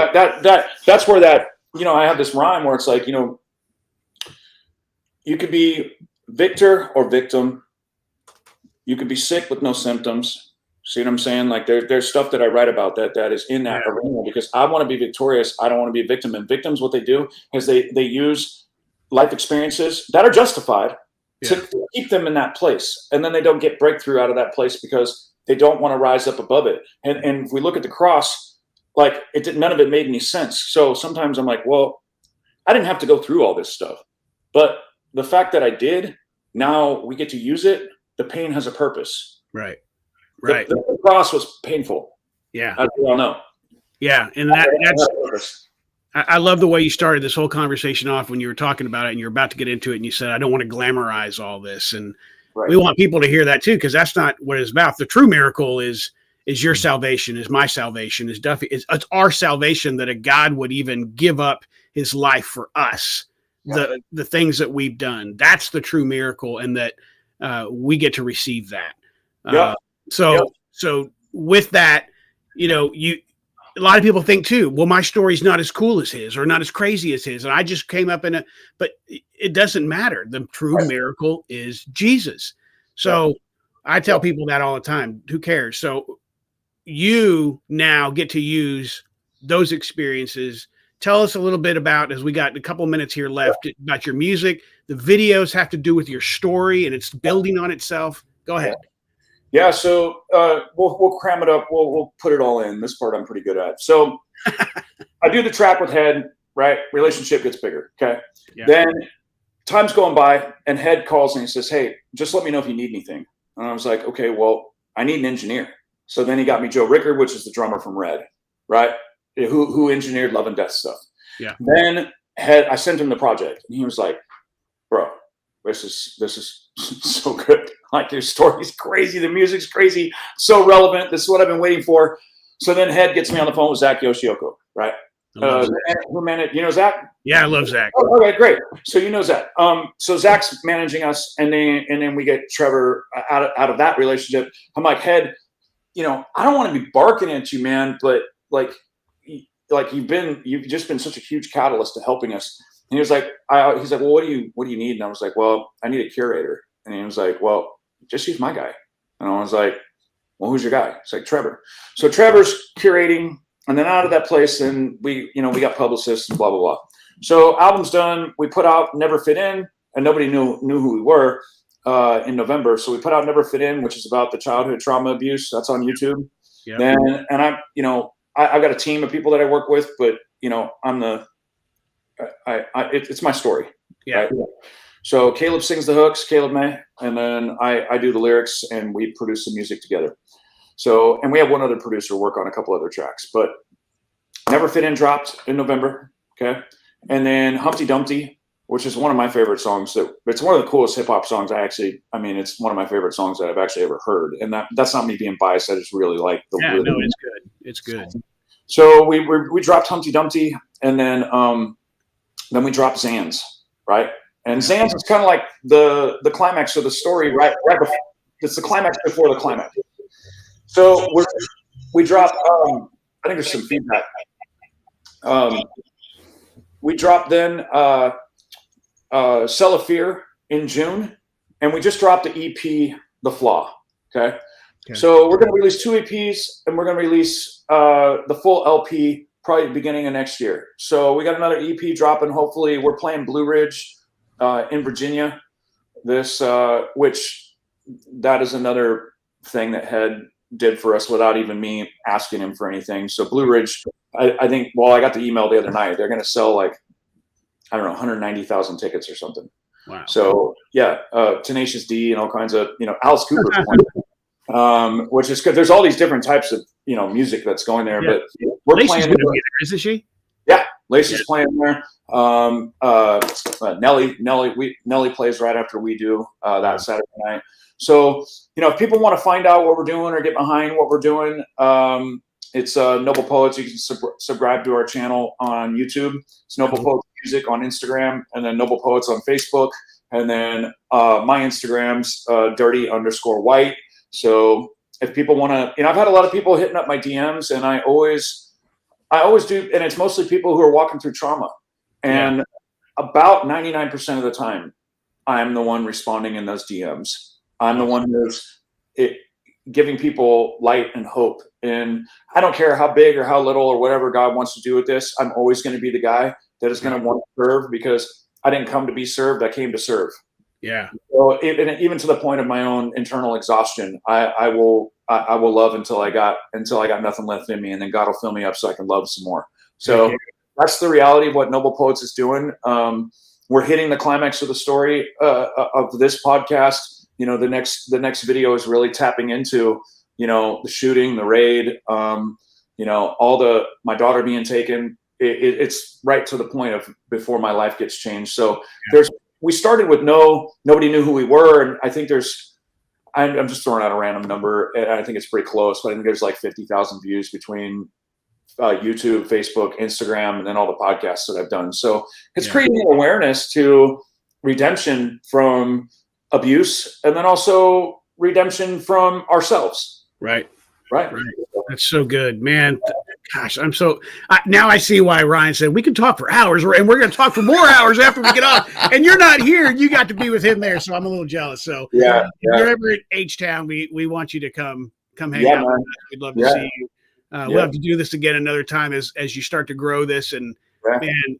that's where that, I have this rhyme where it's like, you could be victor or victim. You could be sick with no symptoms. See what I'm saying? Like there's stuff that I write about that is in that arena, because I want to be victorious. I don't want to be a victim. And victims, what they do is they use life experiences that are justified to keep them in that place. And then they don't get breakthrough out of that place because they don't want to rise up above it. And if we look at the cross, like none of it made any sense. So sometimes I'm like, well, I didn't have to go through all this stuff. But the fact that I did, now we get to use it. The pain has a purpose. Right. The cross was painful. Yeah. As we all know. Yeah. And I love the way you started this whole conversation off when you were talking about it and you're about to get into it and you said, I don't want to glamorize all this. And We want people to hear that too, because that's not what it's about. The true miracle is your salvation, is my salvation, is Duffy. It's our salvation that a God would even give up his life for us. Yeah. The things that we've done, that's the true miracle, and that we get to receive that. Yeah. So with that, a lot of people think too, well, my story's not as cool as his or not as crazy as his. And I just came up but it doesn't matter. The true miracle is Jesus. So I tell people that all the time. Who cares? So you now get to use those experiences. Tell us a little bit about, as we got a couple minutes here left, about your music. The videos have to do with your story and it's building on itself. Go ahead. Yeah, so we'll cram it up. We'll put it all in. This part I'm pretty good at. So I do the track with Head, right? Relationship gets bigger, okay? Yeah. Then time's going by, and Head calls and he says, hey, just let me know if you need anything. And I was like, okay, well, I need an engineer. So then he got me Joe Rickard, which is the drummer from Red, right? Who engineered Love and Death stuff. Yeah. Then I sent him the project, and he was like, bro, this is so good. Like, your story's crazy, the music's crazy, so relevant. This is what I've been waiting for. So then Head gets me on the phone with Zach Yoshioka, right? Who managed? You know Zach? Yeah, I love Zach. Oh, okay, great. So you know Zach. So Zach's managing us, and then we get Trevor out of that relationship. I'm like, Head, I don't want to be barking at you, man, but like you've just been such a huge catalyst to helping us. And he was like, he's like, well, what do you need? And I was like, well, I need a curator. And he was like, well, just use my guy. And I was like, well, who's your guy? It's like Trevor. So Trevor's curating, and then out of that place, and we got publicists and blah, blah, blah. So album's done. We put out Never Fit In, and nobody knew who we were in November. So we put out Never Fit In, which is about the childhood trauma abuse. That's on YouTube. Yep. Then, and I've got a team of people that I work with, but it's my story. Yeah. Right? So Caleb sings the hooks, Caleb May, and then I do the lyrics, and we produce the music together. So, and we have one other producer work on a couple other tracks, but Never Fit In dropped in November. Okay. And then Humpty Dumpty, which is one of my favorite songs. It's one of the coolest hip hop songs. It's one of my favorite songs that I've actually ever heard. And that's not me being biased. I just really like the rhythm. No, it's good. It's good. So we dropped Humpty Dumpty, and then we dropped Zans, right? And Zans is kind of like the climax of the story, right before, it's the climax before the climax. So we dropped, I think there's some feedback. We dropped then Cell of Fear in June, and we just dropped the EP, The Flaw, okay? So we're going to release 2 EPs, and we're going to release the full LP probably beginning of next year. So we got another EP dropping. Hopefully, we're playing Blue Ridge in Virginia. Which that is another thing that Head did for us without even me asking him for anything. So Blue Ridge, I think. Well, I got the email the other night. They're going to sell 190,000 tickets or something. Wow. So yeah, Tenacious D and all kinds of Alice Cooper. Which is good. There's all these different types of music that's going there, but we're Lacey's playing. Be there, isn't she? Yeah, Lacey's playing there. Nelly plays right after we do that Saturday night. So if people want to find out what we're doing or get behind what we're doing, it's Noble Poets. You can subscribe to our channel on YouTube. It's Noble Poets Music on Instagram, and then Noble Poets on Facebook, and then my Instagram's dirty_white. So if people want to, I've had a lot of people hitting up my DMs, and I always do. And it's mostly people who are walking through trauma. And about 99% of the time, I'm the one responding in those DMs. I'm the one who's giving people light and hope. And I don't care how big or how little or whatever God wants to do with this. I'm always going to be the guy that is going to want to serve, because I didn't come to be served. I came to serve. Yeah. So even to the point of my own internal exhaustion, I will love until I got nothing left in me, and then God will fill me up so I can love some more. So that's the reality of what Noble Poets is doing. We're hitting the climax of the story of this podcast. The next video is really tapping into the shooting, the raid, my daughter being taken. It's right to the point of before my life gets changed. So we started with nobody knew who we were. And I think I'm just throwing out a random number, and I think it's pretty close, but I think there's like 50,000 views between YouTube, Facebook, Instagram, and then all the podcasts that I've done. So it's creating awareness to redemption from abuse, and then also redemption from ourselves. Right. Right. That's so good, man. Gosh, now I see why Ryan said we can talk for hours, and we're going to talk for more hours after we get off. And you're not here. You got to be with him there, so I'm a little jealous. So if you're ever at H-Town, we want you to come hang out with us. We'd love to see you. We'll have to do this again another time as you start to grow this. And man,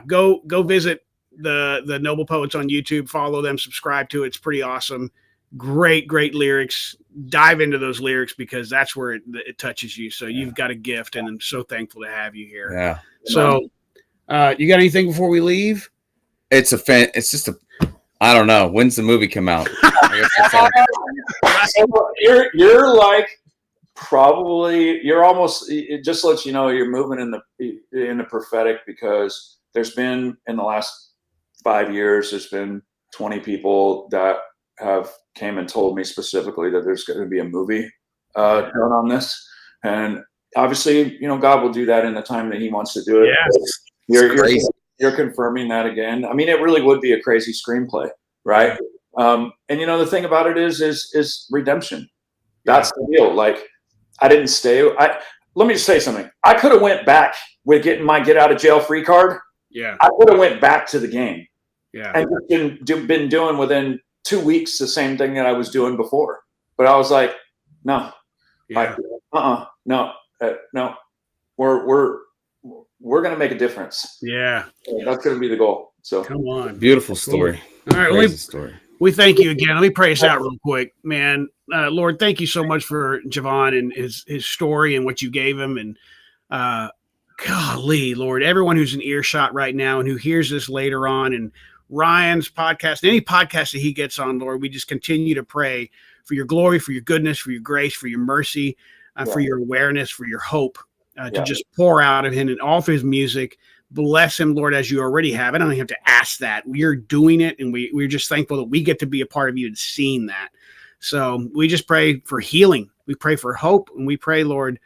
go visit the Noble Poets on YouTube. Follow them, subscribe to it. It's pretty awesome. Great lyrics. Dive into those lyrics because that's where it touches you. So you've got a gift, and I'm so thankful to have you here. Yeah. So, you got anything before we leave? It's just I don't know. When's the movie come out? You're like you're almost. It just lets you know you're moving in the prophetic, because there's been in the last 5 years there's been 20 people that have came and told me specifically that there's going to be a movie done on this, and obviously God will do that in the time that He wants to do it. You're confirming that again. I mean, it really would be a crazy screenplay, right? And the thing about it is redemption. That's the deal. Like, I didn't stay. Let me just say something. I could have went back with getting my get out of jail free card. Yeah, I could have went back to the game. Yeah, and been doing within 2 weeks the same thing that I was doing before. But I was like, no, no. We're gonna make a difference. Yeah, that's gonna be the goal. So come on, beautiful story. All right, we thank you again. Let me pray us out real quick, man. Lord, thank you so much for Jevon and his story and what you gave him. And golly, Lord, everyone who's in earshot right now and who hears this later on, and Ryan's podcast, any podcast that he gets on, Lord, we just continue to pray for your glory, for your goodness, for your grace, for your mercy, for your awareness, for your hope, to just pour out of him and all through his music. Bless him, Lord, as you already have. I don't even have to ask that. You're doing it, and we're just thankful that we get to be a part of you and seeing that. So we just pray for healing. We pray for hope, and we pray, Lord,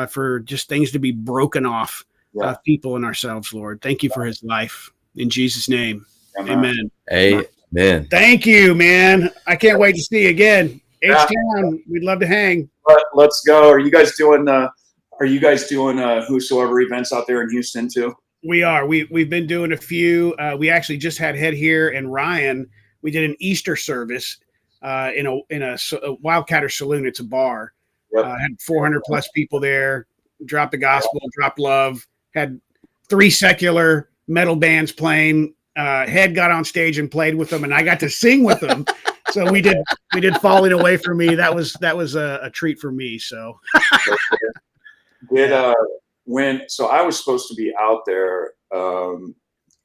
for just things to be broken off people and ourselves, Lord. Thank you for his life. In Jesus' name. Amen. Amen. Thank you, man. I can't wait to see you again. H-Town, we'd love to hang. Let's go. Are you guys doing Whosoever events out there in Houston too? We are. We've been doing a few. We actually just had Head Here and Ryan. We did an Easter service in a Wildcatter Saloon. It's a bar. Had 400 plus people there. Dropped the gospel, dropped love. Had 3 secular metal bands playing. Head got on stage and played with them, and I got to sing with them. So we did Falling Away From Me. That was a treat for me. So so I was supposed to be out there.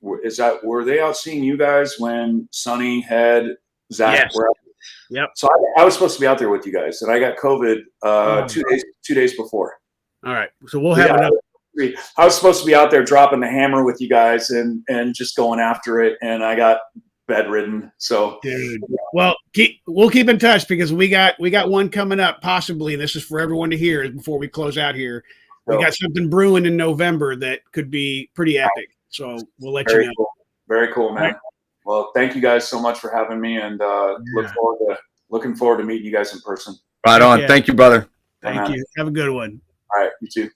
Were they out seeing you guys when Sonny, Head, Zach were out? Yep. So I was supposed to be out there with you guys, and I got COVID 2 days before. All right. So we'll have another. I was supposed to be out there dropping the hammer with you guys and just going after it, and I got bedridden. So, dude, well, we'll keep in touch, because we got one coming up. Possibly, this is for everyone to hear before we close out here. We got something brewing in November that could be pretty epic. So we'll let you know. Cool. Very cool, man. Right. Well, thank you guys so much for having me, and looking forward to meeting you guys in person. Right on. Thank you, brother. Thank you. Have a good one. All right. You too.